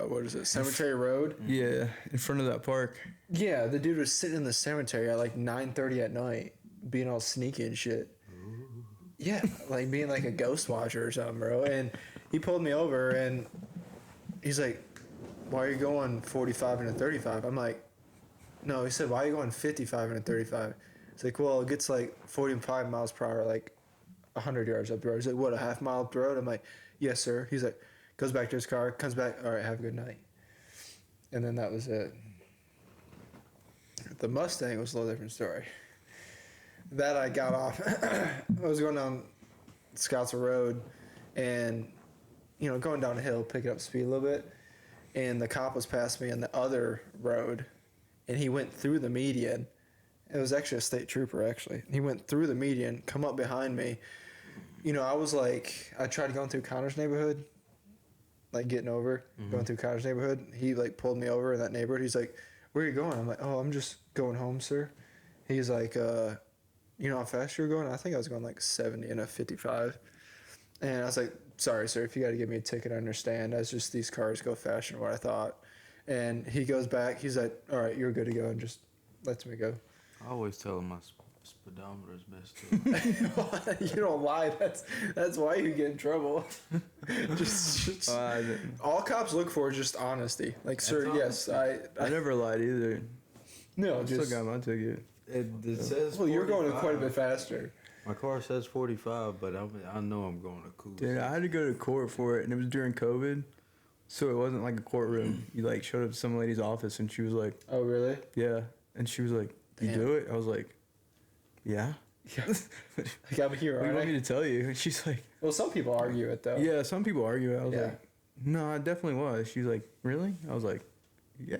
what is it? Cemetery Road? Yeah, in front of that park. Yeah, the dude was sitting in the cemetery at like 9:30 at night, being all sneaky and shit. Yeah, like being like a ghost watcher or something, bro. And he pulled me over and he's like, "Why are you going 45 and a 35?" I'm like, "No," he said, "Why are you going 55 and a 35?" It's like, "Well, it gets like 45 miles per hour, like 100 yards up the road." He's like, "What, a half mile up the road?" I'm like, "Yes, sir." He's like, goes back to his car, comes back, "All right, have a good night." And then that was it. The Mustang was a little different story. That I got off. I was going down Scottsville Road and, you know, going down a hill, picking up speed a little bit. And the cop was passing me on the other road. And he went through the median. It was actually a state trooper, actually. He went through the median, come up behind me. You know, I was like, I tried going through Connor's neighborhood, like getting over, going through Connor's neighborhood. He, like, pulled me over in that neighborhood. He's like, "Where are you going?" I'm like, "Oh, I'm just going home, sir." He's like, "You know how fast you were going?" I think I was going like 70 and a 55. And I was like, "Sorry, sir, if you got to give me a ticket, I understand. That's just these cars go faster than what I thought." And he goes back. He's like, "All right, you're good to go," and just lets me go. I always tell him my speedometer is messed up. You don't lie. That's why you get in trouble. just all cops look for is just honesty. Like, "Sir, yes, I never lied either. no, I just still got my ticket. It says well, you're going 45. quite a bit faster." My car says 45, but I know I'm going to cool. Dude, I had to go to court for it, and it was during COVID, so it wasn't like a courtroom. You like showed up to some lady's office, and she was like, "Oh, really?" "Yeah," and she was like, "You Damn. do it?" I was like, "Yeah." Yeah. Like, I'm here, What do you aren't want I? me to tell you? And she's like, Well, some people argue it though. "Yeah." Some people argue it. I was Yeah. like, "No, I definitely was." She's like, "Really?" I was like, "Yeah."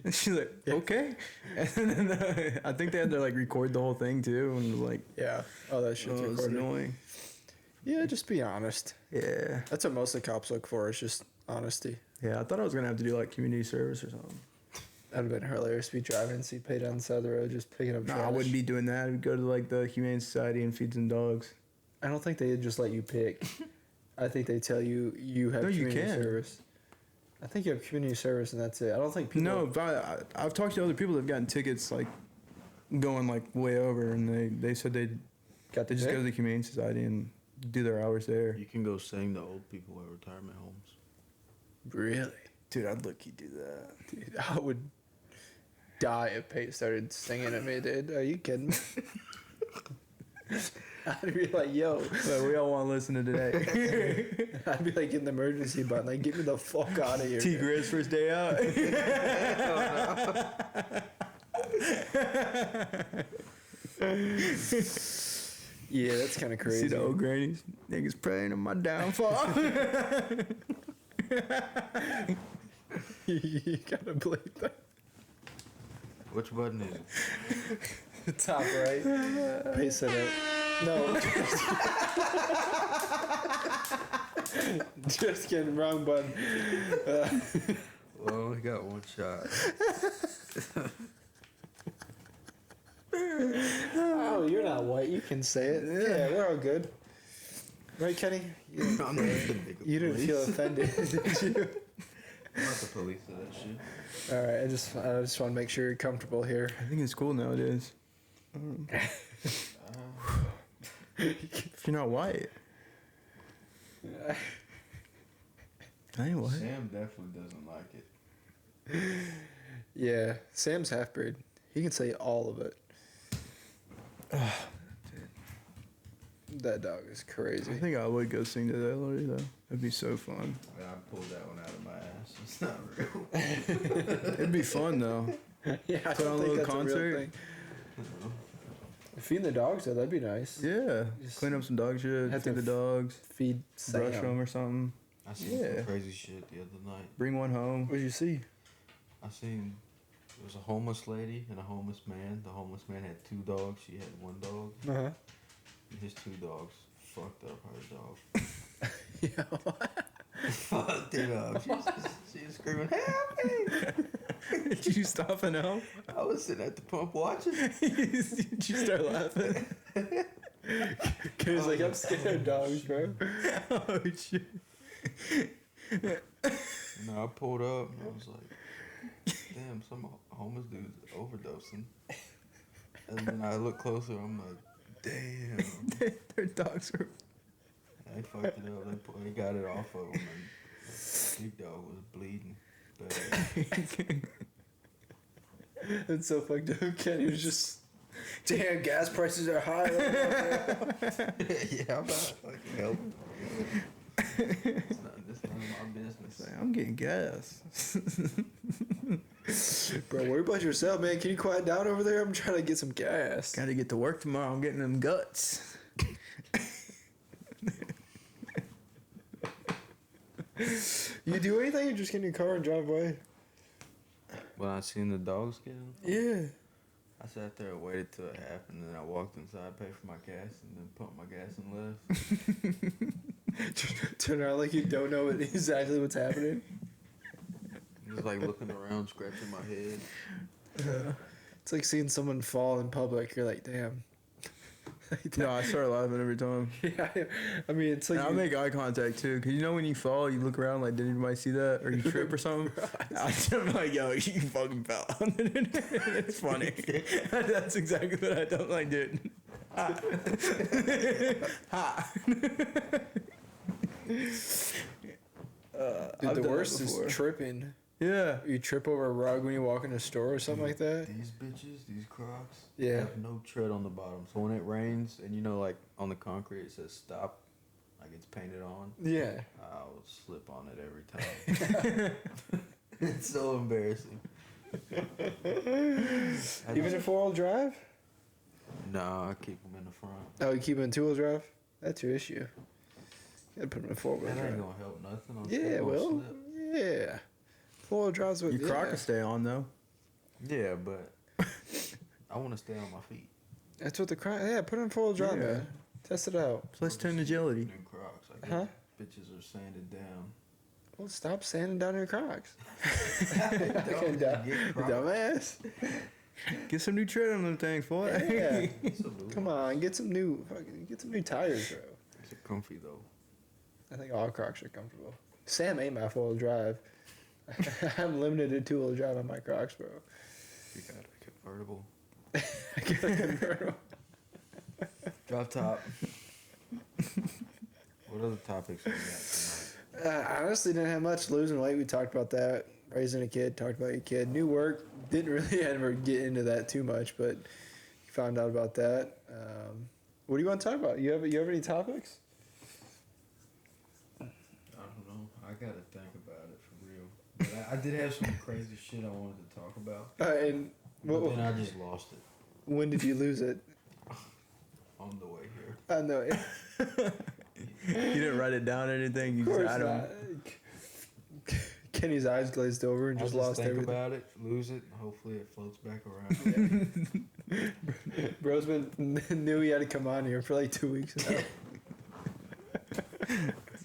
And she's like, Yeah. "Okay." And then I think they had to like record the whole thing too, and it was like, Yeah. Oh, that shit's oh, it was recorded. annoying. Yeah, just be honest. Yeah. That's what most of the cops look for, is just honesty. Yeah, I thought I was gonna have to do like community service or something. That'd have been hilarious. Be driving, see paid on the side of the road, just picking up No, trash. I wouldn't be doing that. I would go to like the Humane Society and feed some dogs. I don't think they'd just let you pick. I think they tell you have No, you community can. service. I think you have community service and that's it. I don't think people. No, but I've talked to other people that've gotten tickets like going like way over, and they said they got the just pick? go to the Humane Society and do their hours there. You can go sing to old people at retirement homes. Really? Dude, I'd lucky do that. Dude, I would die if Pate started singing at me, dude. Are you kidding me? I'd be like, yo. But we all want to listen to today. I'd be like, getting the emergency button. Like, get me the fuck out of here. T. Grizz first day out. Yeah, that's kind of crazy. See the old grannies? Niggas praying on my downfall. You gotta believe that. Which button is it? The top right. Paste it up. No. Just kidding. Wrong button. Well, we got one shot. Oh, you're not white. You can say it. Yeah, we're all good. Right, Kenny? You I'm not the big you didn't feel offended, did you? I'm not the police of that shit. All right. I just want to make sure you're comfortable here. I think it's cool nowadays. If you're not white. I ain't white. Sam definitely doesn't like it. Yeah, Sam's half breed. He can say all of it. That dog is crazy. I think I would go sing to that lady though. That'd be so fun. I pulled that one out of my ass. It's not real. It'd be fun though. Yeah, I Put on a don't think little that's a real concert. thing. Feeding the dogs though, that'd be nice. Yeah. Just Clean up some dog shit. have Feed to the dogs. Feed Brush Sam. them or something. I seen Yeah. some crazy shit the other night. Bring one home. What'd you see? I seen there was a homeless lady and a homeless man. The homeless man had 2 dogs. She had 1 dog. Uh-huh. And his 2 dogs fucked up her dog. Yeah, what? Fucked it up. She was screaming, "Help me!" Did you stop and help? I was sitting at the pump watching. Did you start laughing? Kenny's like, I'm scared of dogs, bro. Oh shit. And I pulled up and I was like, damn, some homeless dude's overdosing. And then I look closer, I'm like, damn. Their dogs are. They fucked it up. They got it off of him, and big dog was bleeding bad. That's so fucked up. Kenny was just, damn, gas prices are high. Yeah, I'm not fucking helping. It's none of my business. Like, I'm getting gas. Bro, worry about yourself, man. Can you quiet down over there? I'm trying to get some gas. Gotta get to work tomorrow. I'm getting them guts. You do anything? You just get in your car and drive away? When I seen the dogs get him, Yeah. I sat there and waited till it happened, and then I walked inside, paid for my gas, and then pumped my gas and left. Turn around like you don't know exactly what's happening. Just like looking around, scratching my head. It's like seeing someone fall in public. You're like, damn. No, I start laughing every time. Yeah, I mean, it's like And I make eye contact too, cause you know when you fall, you look around like, did anybody see that, or you trip or something? I'm like, yo, you fucking fell. It's funny. That's exactly what I don't like doing. Ha. dude, I've the done worst that is before. tripping. Yeah. You trip over a rug when you walk in a store or something like that. These bitches, these Crocs, Yeah. have no tread on the bottom. So when it rains, and you know, like on the concrete it says stop, like it's painted on, Yeah. I'll slip on it every time. It's so embarrassing. Even in 4-wheel drive? No, I keep them in the front. Oh, you keep it in 2-wheel drive? That's your issue. You gotta put them in 4-wheel That ain't drive. gonna help nothing. I'm Yeah, still gonna well, slip. yeah. 4-wheel drive's what. Your Croc will stay on though. Yeah, but I want to stay on my feet. That's what the Croc. Yeah, put it in 4-wheel drive, Yeah. man. Test it out. Plus 10 agility. New Crocs. I guess Huh? bitches are sanded down. Well, stop sanding down your Crocs. Don't Fucking get Crocs. dumbass. Get some new tread on them things, boy. Yeah. It's a new Come on, get some new tires, bro. It's comfy though. I think all Crocs are comfortable. Sam ain't my 4-wheel drive. I'm limited to 2-wheel drive on my Crocs, bro. You got a convertible. I get a convertible. Drop top. What other topics we got tonight? I honestly didn't have much. Losing weight, we talked about that. Raising a kid, talked about your kid. New work, didn't really ever get into that too much, but found out about that. What do you want to talk about? You have any topics? I don't know. I gotta think about it for real. But I did have some crazy shit I wanted to talk about. And But then I just lost it when did you lose it? on the way here. I know. You didn't write it down or anything. You Of just course had 'em. not. Kenny's eyes glazed over and I'll just just lost think everything. about it, lose it, and hopefully it floats back around. Bro's knew he had to come on here for like 2 weeks now.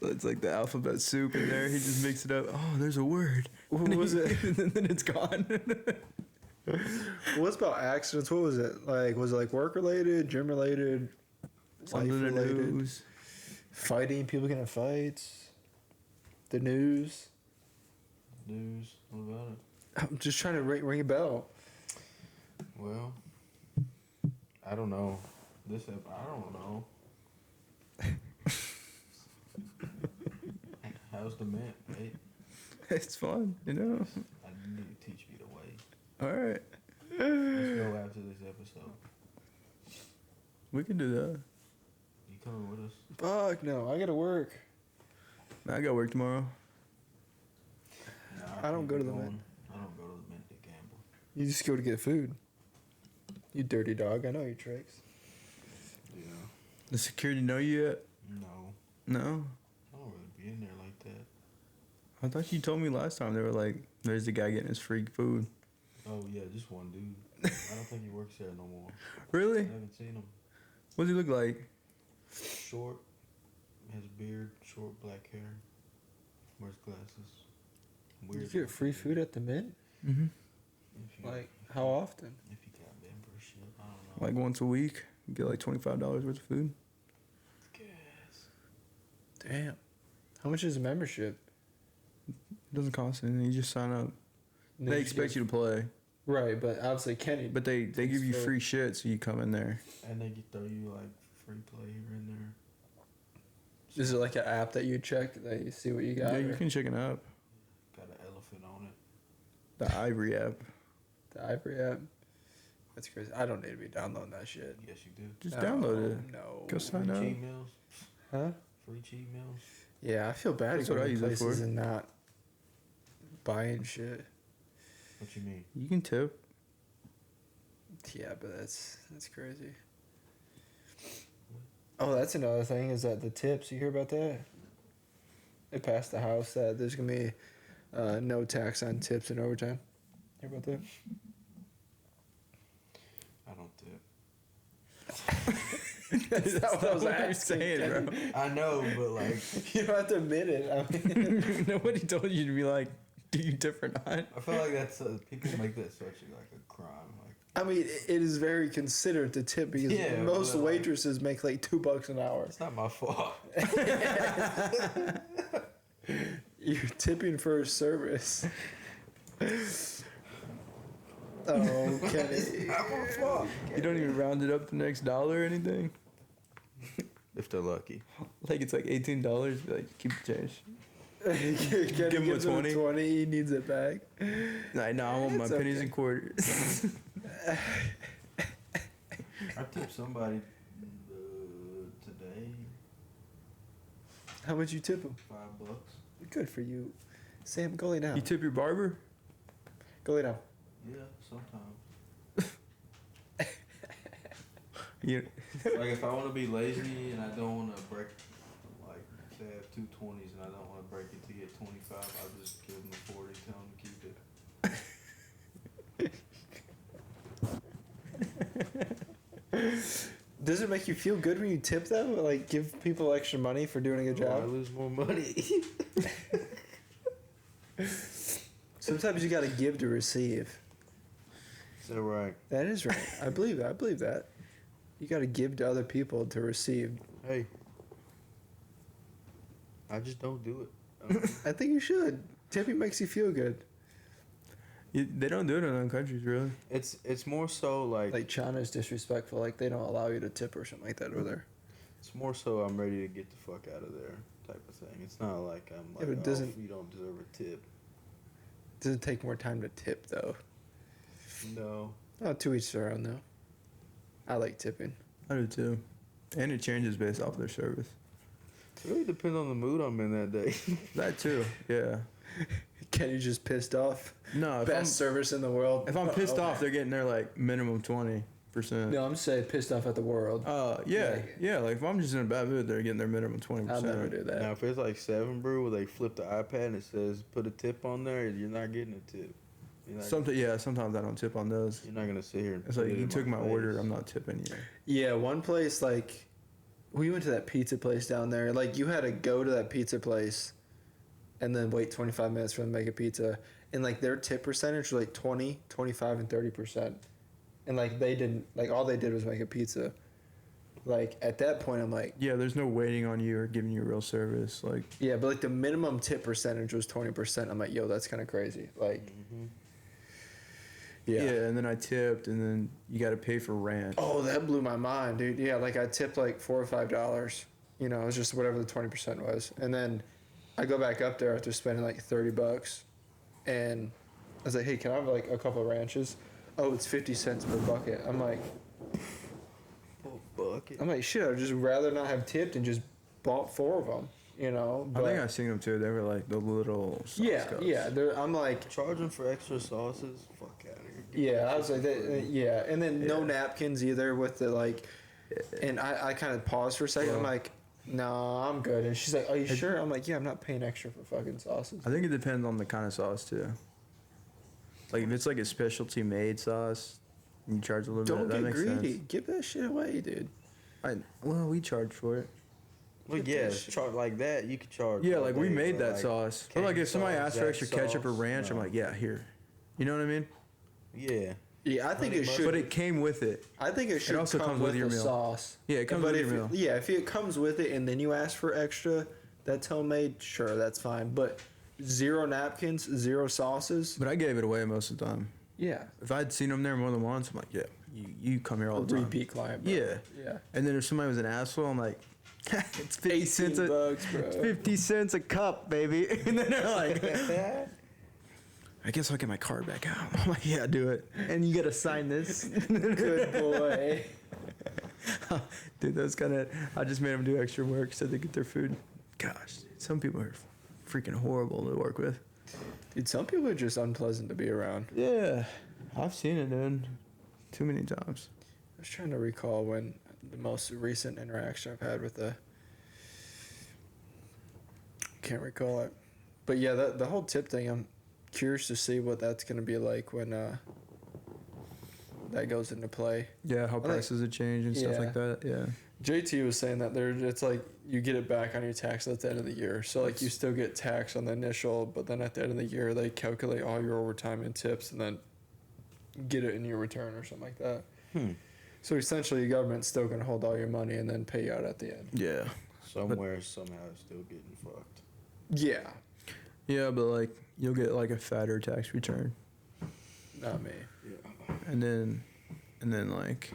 So it's like the alphabet soup in there. He just makes it up. Oh, there's a word. What was it? And then it's gone. What's about accidents? What was it? Like, was it like work related, gym related, life Under the related, news. fighting, people getting in fights, the news? News, what about it? I'm just trying to ring a bell. Well, I don't know. I don't know. How's the mint, mate? It's fun, you know. I need to teach me the way. All right, Let's go after this episode. we can do that. You coming with us? Fuck no, I gotta work. I got work tomorrow. Nah, I don't can't go be to the going. mint. I don't go to the mint to gamble. You just go to get food. You dirty dog. I know your tricks. Yeah. The security know you yet? No. No. I don't really be in there like that. I thought you told me last time they were like, there's the guy getting his free food. Oh yeah, just one dude. I don't think he works there no more. I Really? haven't seen him. What does he look like? Short, has a beard, short black hair, wears glasses. You Weird. get free food at the mint? Mm-hmm. If you, Like, how often? if you got member shit, I don't know. Like once a week, you get like $25 worth of food. Guess. Damn. How much is a membership? It doesn't cost anything. You just sign up. They expect you to play, Right, but obviously Kenny. but they give you free shit, so you come in there. And they throw you like free play here and there. Is it like an app that you check that you see what you got? Yeah, you or can check it out. Got an elephant on it. The Ivory app. the Ivory app? That's crazy. I don't need to be downloading that shit. Yes, you do. Just download it. No. Go sign Free up. cheat meals. Huh? Free cheat meals. Yeah, I feel bad That's to go what I to use it places for. and not buying shit. What you mean? You can tip. Yeah, but that's crazy. Oh, that's another thing is that the tips. You hear about that? It passed the House that there's gonna be no tax on tips and overtime. Hear about that? I don't tip. That's not what I was You're asking, saying, bro. I know, but like, You don't have to admit it. I mean, Nobody told you to be like, do you tip or not? I feel like that's people make that such like a crime. Like, I mean, it is very considered to tip because Yeah, most but, like- waitresses make like $2 an hour. it's not my fault. You're tipping for a service. Oh, Kenny. Not my fault. You don't even round it up the next dollar or anything? If they're lucky. Like it's like $18, like keep the change. Kenny Give him a gives him 20. 20. He needs it back. Nah, no, I want my It's pennies okay. and quarters. I tipped somebody today How much you tip him? $5. Good for you. Sam, go lay down. You tip your barber? Go lay down. Yeah, sometimes. You, Like if I want to be lazy and I don't want to break, like say I have two 20s and I don't want to break it to get 25, I'll just give them the 40, tell them to keep it. Does it make you feel good when you tip them? Like, give people extra money for doing a good Oh, I job? lose more money. Sometimes you gotta give to receive. Is that right? That is right. I believe that. You gotta give to other people to receive. Hey. I just don't do it. I think you should. Tipping makes you feel good. they don't do it in other countries, really. It's more so Like China's disrespectful. Like they don't allow you to tip or something like that over there. it's more so I'm ready to get the fuck out of there type of thing. It's not like I'm Yeah, like, but it doesn't- you don't deserve a tip. Does it take more time to tip though? No. Oh, to each their own though. I like tipping. I do too. And it changes based off their service. It really depends on the mood I'm in that day. That too, yeah. Kenny just pissed off. No, Best service in the world. if I'm pissed Oh, off, they're getting their like minimum 20%. No, I'm saying pissed off at the world. Yeah. Like if I'm just in a bad mood, they're getting their minimum 20%. I'll never do that. Now, if it's like 7 Brew where they flip the iPad and it says put a tip on there, you're not getting a tip. Sometimes I don't tip on those. You're not gonna sit here. And It's put like it you in took my face. order, I'm not tipping you. Yeah, one place, like, we went to that pizza place down there. Like, you had to go to that pizza place and then wait 25 minutes for them to make a pizza. And, like, their tip percentage was, like, 20, 25, and 30%. And, like, they didn't, like, all they did was make a pizza. Like, at that point, I'm like, Yeah, there's no waiting on you or giving you real service. Like, yeah, but, like, the minimum tip percentage was 20%. I'm like, yo, that's kind of crazy. Like, yeah, and then I tipped, and then you got to pay for ranch. Oh, that blew my mind, dude. Yeah, like I tipped like $4 or $5. You know, it was just whatever the 20% was. And then I go back up there after spending like $30, and I was like, "Hey, can I have like a couple of ranches?" Oh, it's 50 cents per bucket. I'm like, shit. I'd just rather not have tipped and just bought 4 of them. You know. I think I seen them too. They were like the little sauce cups. Yeah. I'm like, Charging for extra sauces? Fuck out of here. yeah, I was like, yeah, and then no napkins either with the like, and I kind of paused for a second. I'm like, no, I'm good. And she's like, are you sure? I'm like, yeah, I'm not paying extra for fucking sauces. I think it depends on the kind of sauce too. Like if it's like a specialty made sauce, you charge a little Don't bit. That get makes greedy. sense. Give that shit away, dude. Well, we charge for it. Well, Get yeah, that shit. like that, you could charge. Yeah, all like we day made for, that sauce. But like if somebody asks for extra ketchup or ranch, I'm like, yeah, here. You know what I mean? Yeah. Yeah, I think it should. But it came with it. I think it should also come comes with with your the meal. sauce. Yeah, it comes But with if your meal. Yeah, if it comes with it and then you ask for extra, that's homemade. Sure, that's fine. But 0 napkins, 0 sauces. But I gave it away most of the time. Yeah. If I'd seen them there more than once, I'm like, yeah, you come here all the time. Repeat client. Bro. Yeah. Yeah. And then if somebody was an asshole, I'm like, it's 50 cents a $18, bro. it's 50 cents a cup, baby. And then they're like, I guess I'll get my card back out. I'm like, yeah, do it. And you gotta sign this. Good boy. Dude, that's kind of. I just made them do extra work so they get their food. Gosh, dude, some people are freaking horrible to work with. Dude, some people are just unpleasant to be around. Yeah, I've seen it, dude. Too many times. I was trying to recall when the most recent interaction I've had with the. Can't recall it, but yeah, the whole tip thing. I'm curious to see what that's gonna be like when that goes into play. Yeah, how prices have changed and stuff Yeah. like that. Yeah. JT was saying that it's like you get it back on your tax at the end of the year. So like you still get tax on the initial, but then at the end of the year they calculate all your overtime and tips and then get it in your return or something like that. So essentially, the government's still gonna hold all your money and then pay you out at the end. Yeah. Somewhere, somehow, it's still getting fucked. Yeah, Yeah, but like you'll get like a fatter tax return, not me. and then like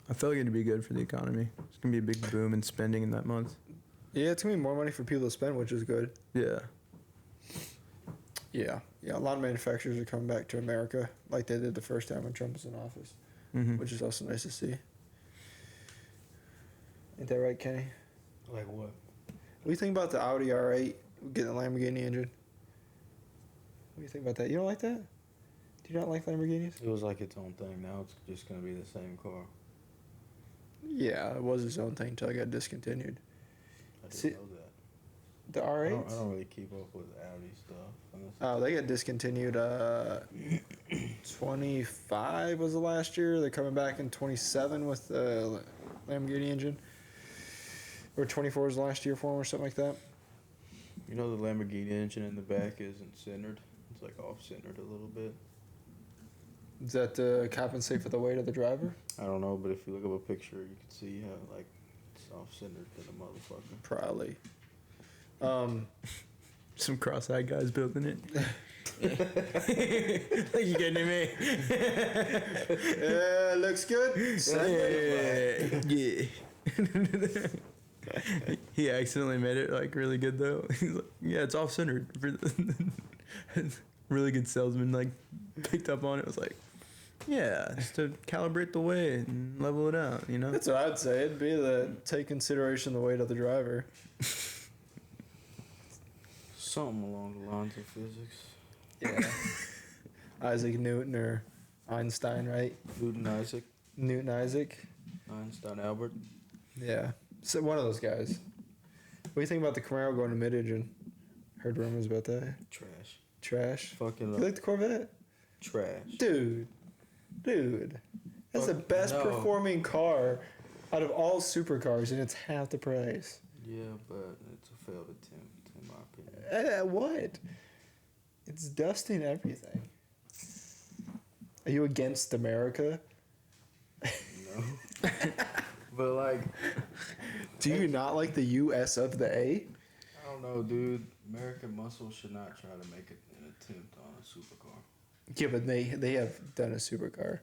I feel like it'd be good for the economy. It's gonna be a big boom in spending in that month. Yeah, it's gonna be more money for people to spend, which is good. Yeah. Yeah. A lot of manufacturers are coming back to America like they did the first time when Trump was in office, Mm-hmm. which is also nice to see. Ain't that right, Kenny? Like what? What do you think about the Audi R8 getting a Lamborghini engine? What do you think about that? You don't like that? Do you not like Lamborghinis? It was like its own thing. Now it's just gonna be the same car. Yeah, it was its own thing until it got discontinued. I didn't See- know that. The I R8s? don't really keep up with Audi stuff. Oh, they got discontinued. 25 was the last year. They're coming back in 27 with the Lamborghini engine. Or 24 was the last year for them or something like that. You know the Lamborghini engine in the back isn't centered. It's like off-centered a little bit. Does that to compensate for the weight of the driver? I don't know, but if you look up a picture, you can see how like it's off-centered than a motherfucker. Probably. Some cross-eyed guys building it. Like you getting me? Yeah, looks good. Yeah. He accidentally made it like really good though. He's like, yeah, it's off centered. Really good salesman like picked up on it. Was like, Yeah, just to calibrate the weight and level it out, you know? That's what I'd say. It'd be the take consideration the weight of the driver. Something along the lines of physics. Yeah. Isaac Newton or Einstein, right? Newton Isaac, Newton Isaac. Einstein Albert. Yeah. So one of those guys. What do you think about the Camaro going to mid-engine? Heard rumors about that. Trash. Fucking You like the Corvette? trash. Dude. That's the Fuck best no. performing car out of all supercars, and it's half the price. Yeah, but it's a failed attempt, in my opinion. What? It's dusting everything. Are you against America? No. But like, Do you not like the U.S. of the A? I don't know, dude. American muscle should not try to make an attempt on a supercar. Yeah, but they have done a supercar.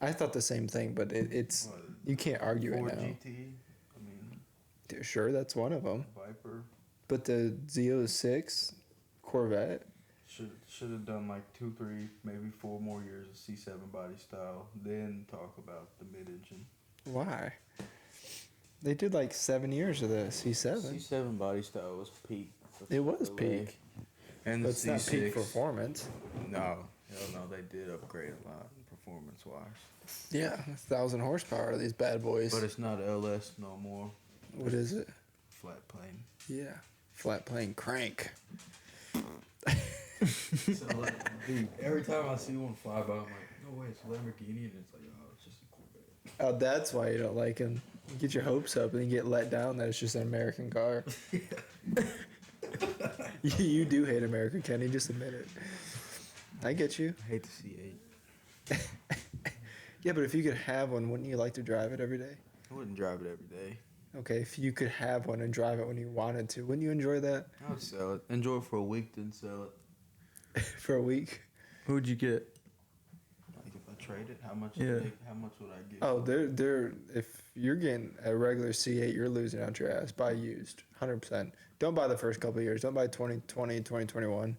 I thought the same thing, but it's What, you can't argue it Ford now. GT? I mean, Dude, sure, that's one of them. Viper But the Z06 Corvette. should have done like 2, 3, maybe 4 more years of C7 body style, then talk about the mid-engine. Why? They did like 7 years of the C7. C7 body style was peak. It was peak, And but the it's not peak C6. performance. No, hell no, they did upgrade a lot performance-wise. Yeah, 1,000 horsepower. These bad boys. But it's not LS no more. What is it? Flat plane. Yeah, flat plane crank. So like, dude, every time I see one fly by, I'm like, no way, it's a Lamborghini, and it's like, oh, it's just a Corvette. Oh, that's why you don't like him. You get your hopes up and you get let down that it's just an American car. You do hate America, Kenny. Just admit it. I get you. I hate the C8. Yeah, but if you could have one, wouldn't you like to drive it every day? I wouldn't drive it every day. Okay, if you could have one and drive it when you wanted to, wouldn't you enjoy that I would sell it. Enjoy it for a week, then sell it. for a week? Who'd you get? Like if I trade it, how much? Yeah. How much would I get? Oh, they're. If you're getting a regular C8, you're losing out your ass. Buy used, 100%. Don't buy the first couple of years. Don't buy 2020, 2021.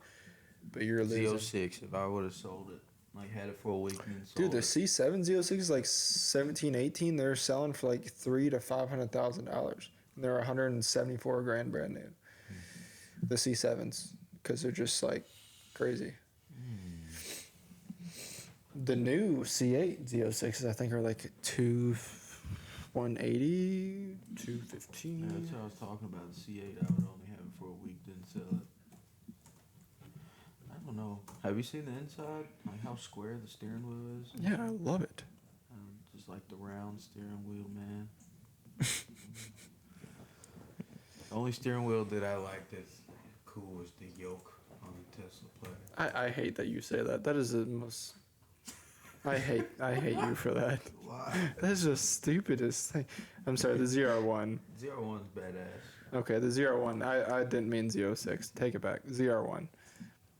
But you're losing. Z06. If I would have sold it, like had it for a week and then sold Dude, the it. C7 Z06 is like 17, 18. They're selling for like $300,000 to $500,000. And they're 174 grand brand new. The C7s, because they're just like crazy. The new C8 Z06s, I think, are like 180, 215. Yeah, that's what I was talking about. The C8, I would only have it for a week, then sell it. I don't know. Have you seen the inside? Like how square the steering wheel is? Yeah, I love it. Just like the round steering wheel, man. The only steering wheel that I like that's cool is the yoke on the Tesla Plaid. I hate that you say that. That is the most. I hate you for that. Why? That's the stupidest thing. I'm sorry, the ZR1. ZR1's badass. Okay, the ZR1. I didn't mean Z06. Take it back. ZR1.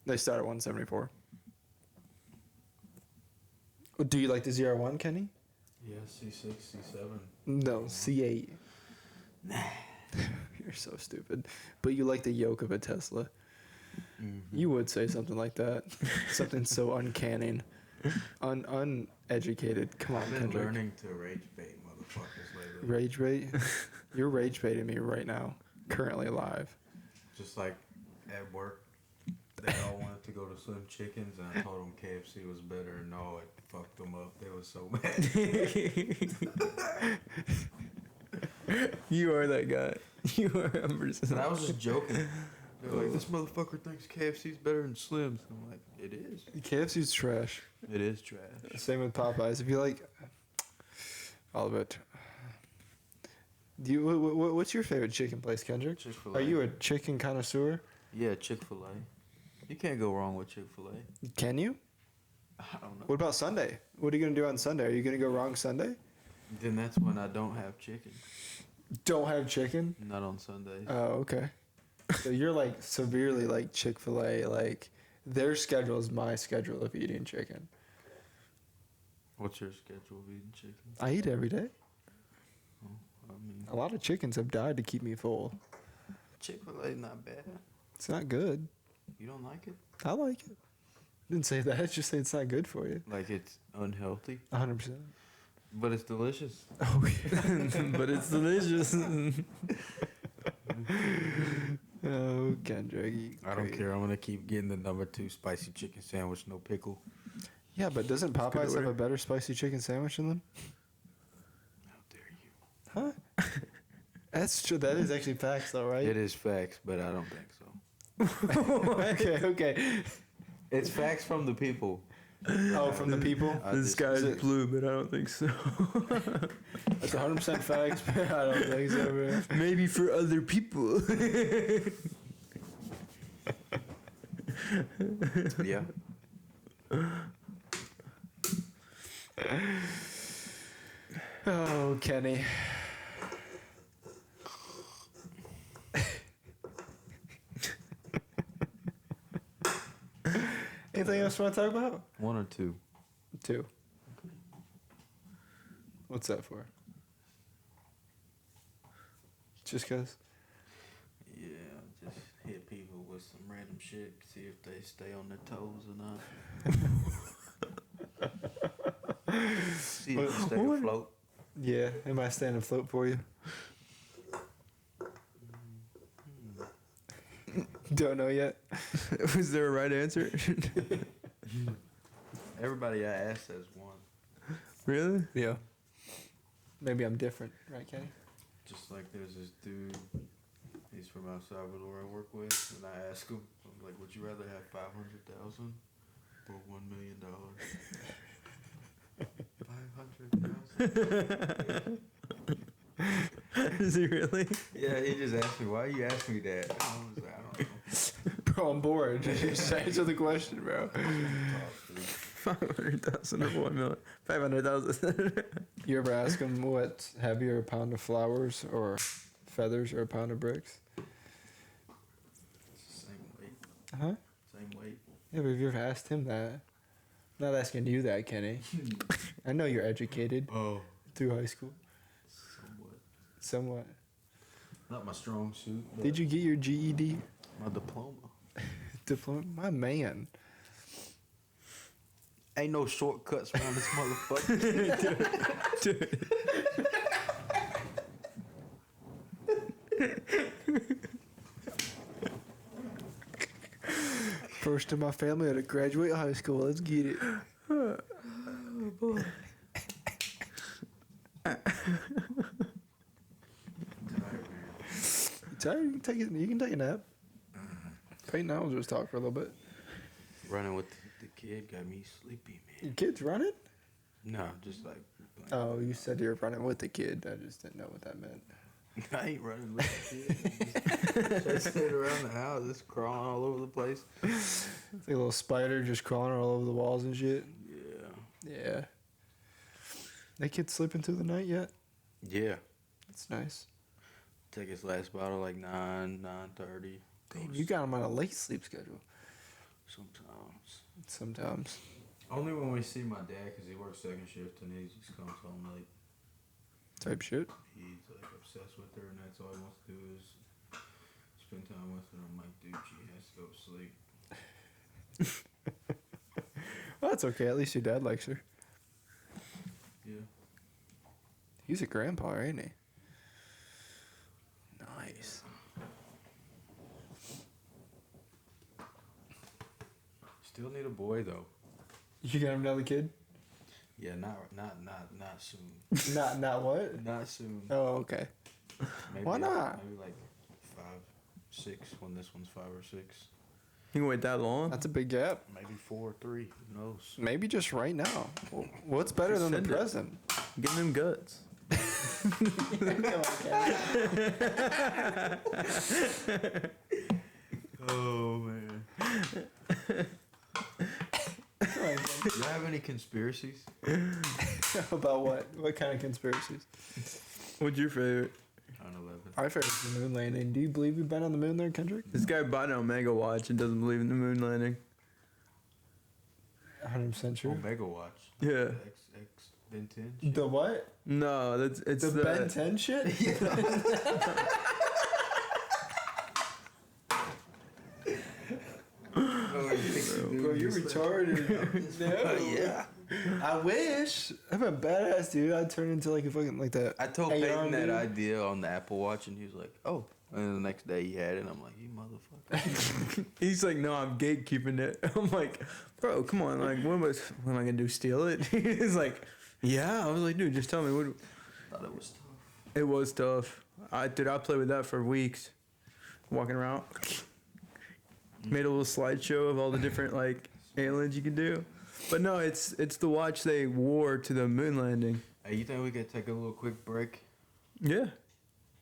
They start at 174. Do you like the ZR1, Kenny? Yeah, C6, C7. No, C8. Nah. You're so stupid. But you like the yoke of a Tesla. Mm-hmm. You would say something like that. Something so uncanny. Uneducated. Come on, I've been Kendrick. learning to rage bait motherfuckers lately. Rage bait? You're rage baiting me right now. Currently live. Just like at work, they all wanted to go to Slim Chickens, and I told them KFC was better, and no, it fucked them up. They were so mad. You are that guy. You are 100%. And I was just joking. They're like, this motherfucker thinks KFC's better than Slim's. I'm like, it is. KFC's trash. It is trash. Same with Popeyes. If you like all of it. Do you? What's your favorite chicken place, Kendrick? Chick-fil-A. Are you a chicken connoisseur? Yeah, Chick-fil-A. You can't go wrong with Chick-fil-A. Can you? I don't know. What about Sunday? What are you gonna do on Sunday? Are you gonna go wrong Sunday? Then that's when I don't have chicken. Don't have chicken? Not on Sundays. Oh, okay. So you're like severely like Chick-fil-A. Like their schedule is my schedule of eating chicken. What's your schedule of eating chicken? I eat every day. I mean, A lot of chickens have died to keep me full. Chick-fil-A not bad. It's not good. You don't like it? I like it. Didn't say that. Just say it's not good for you. Like it's unhealthy, 100%. but it's delicious. Oh yeah. But it's delicious. Oh, Kendrick. I don't care. I'm gonna keep getting the number 2 spicy chicken sandwich, no pickle. Yeah, but doesn't good Popeyes have order. a better spicy chicken sandwich than them? How dare you? Huh? That's true. That is actually facts, though, right? It is facts, but I don't think so. Okay. It's facts from the people. Oh, from the people? The sky's is it- blue, but I don't think so. That's 100% facts, but I don't think so, bro. Maybe for other people. Yeah. Oh, Kenny. Anything else you want to talk about? 1 or 2. 2. What's that for? Just cause? Yeah, just hit people with some random shit, see if they stay on their toes or not. See if they stay afloat. Yeah, am I staying afloat for you? Don't know yet. Was there a right answer? Everybody I asked says 1. Really? Yeah. Maybe I'm different, right, Kenny? Just like there's this dude, he's from El Salvador I work with, and I ask him, I'm like, would you rather have 500,000 or $1 million? 500,000. Is he really? Yeah, he just asked me, why you asking me that? I was like, I don't know. Bro, I'm bored. Just answer the question, bro. 500,000 or 1 million. 500,000. You ever ask him what's heavier, a pound of flowers or feathers or a pound of bricks? Same weight. Huh? Same weight. Yeah, but have you ever asked him that? I'm not asking you that, Kenny. I know you're educated Oh. through high school. Somewhat. Somewhat. Not my strong suit. But Did you get your GED my diploma? diploma? My man. Ain't no shortcuts around this motherfucker. Dude. First in my family to graduate high school. Let's get it. Oh, boy. You tired? You can take a nap. Peyton, I will just talk for a little bit. Running with the kid got me sleepy, man. Your kid's running? No, just like Oh, you said you were running with the kid. I just didn't know what that meant. I ain't running with the kid. Just sitting around the house, just crawling all over the place. It's like a little spider just crawling all over the walls and shit. Yeah. Yeah. That kid sleeping through the night yet? Yeah. That's nice. Take his last bottle like 9:30. Damn, you got him on a late sleep schedule. Sometimes. Sometimes. Only when we see my dad, because he works second shift and he just comes home late. Type shit. He's like obsessed with her, and that's all he wants to do is spend time with her. I'm like, dude, she has to go to sleep. Well, that's okay. At least your dad likes her. Yeah. He's a grandpa, ain't he? Nice. Still need a boy though. You got another kid? Yeah, not soon. Not what? Not soon. Oh, okay. Maybe, Why not? Maybe like 5, 6 when this one's 5 or 6. You can wait that long? That's a big gap. Maybe 4 or 3. Who knows? Maybe just right now. What's better Just than the send it. present? Give them guts. Oh man. Do you have any conspiracies? About what? What kind of conspiracies? What's your favorite? 9/11. My favorite's the moon landing. Do you believe we've been on the moon there, Kendrick? This guy bought an Omega watch and doesn't believe in the moon landing. 100% sure. Omega Watch. Yeah. X Ben 10. The what? No, it's The Ben 10 shit? bro, you're retarded. No. Yeah. I wish. I'm a badass dude. I'd turn into like a fucking like that. I told AR Peyton that dude. idea on the Apple Watch, and he was like, "Oh." And then the next day he had it, and I'm like, "You motherfucker." He's like, no, I'm gatekeeping it. I'm like, bro, come on. Like, what am I gonna do? Steal it? He's like, yeah. I was like, dude, just tell me. What? Thought it was tough. It was tough. I played with that for weeks, walking around. Made a little slideshow of all the different like aliens you could do. But no, it's the watch they wore to the moon landing. Hey, you think we could take a little quick break? Yeah.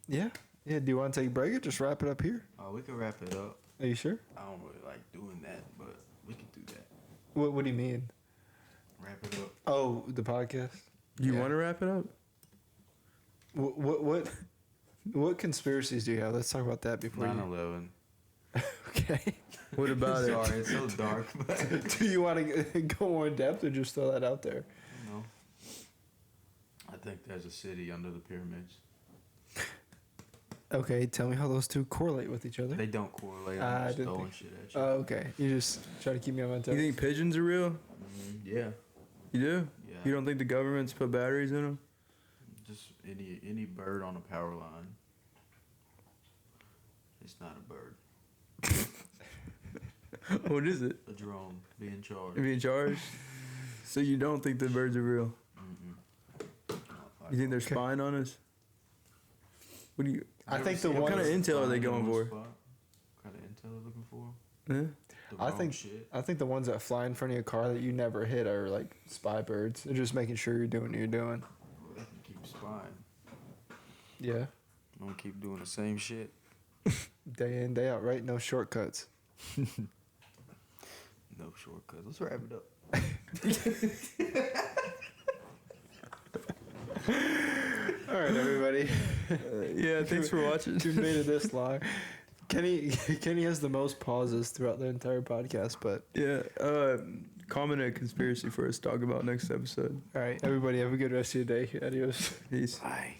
Yeah. Yeah. Do you want to take a break or just wrap it up here? Oh, we can wrap it up. Are you sure? I don't really like doing that, but we can do that. What do you mean? Wrap it up. Oh, the podcast. You Yeah. want to wrap it up? What conspiracies do you have? Let's talk about that before 9/11. Okay. What about it? Sorry, it's so dark, but Do you want to go more in depth or just throw that out there? no. I think there's a city under the pyramids. Okay, tell me how those two correlate with each other. They don't correlate. I I'm just didn't throwing think- shit at you. Oh, okay. You just try to keep me on my You toes. think pigeons are real? Yeah. You do? Yeah. You don't think the government's put batteries in them? Just any bird on a power line. It's not a bird. What is it? A drone being charged. Being charged? So you don't think the birds are real? You think they're spying on us? What do you? I think the What ones, kind of intel are they going for? What kind of intel are they looking for? Yeah. The I wrong think shit. I think the ones that fly in front of your car that you never hit are like spy birds. They're just making sure you're doing what you're doing. They can keep spying. Yeah. I'm gonna keep doing the same shit. Day in, day out, right? No shortcuts. No shortcuts. Let's wrap it up. All right, everybody. Yeah, thanks for watching. You made it this long. Kenny has the most pauses throughout the entire podcast, but Yeah, comment a conspiracy for us to talk about next episode. all right, everybody have a good rest of your day. Adios. Peace. Bye.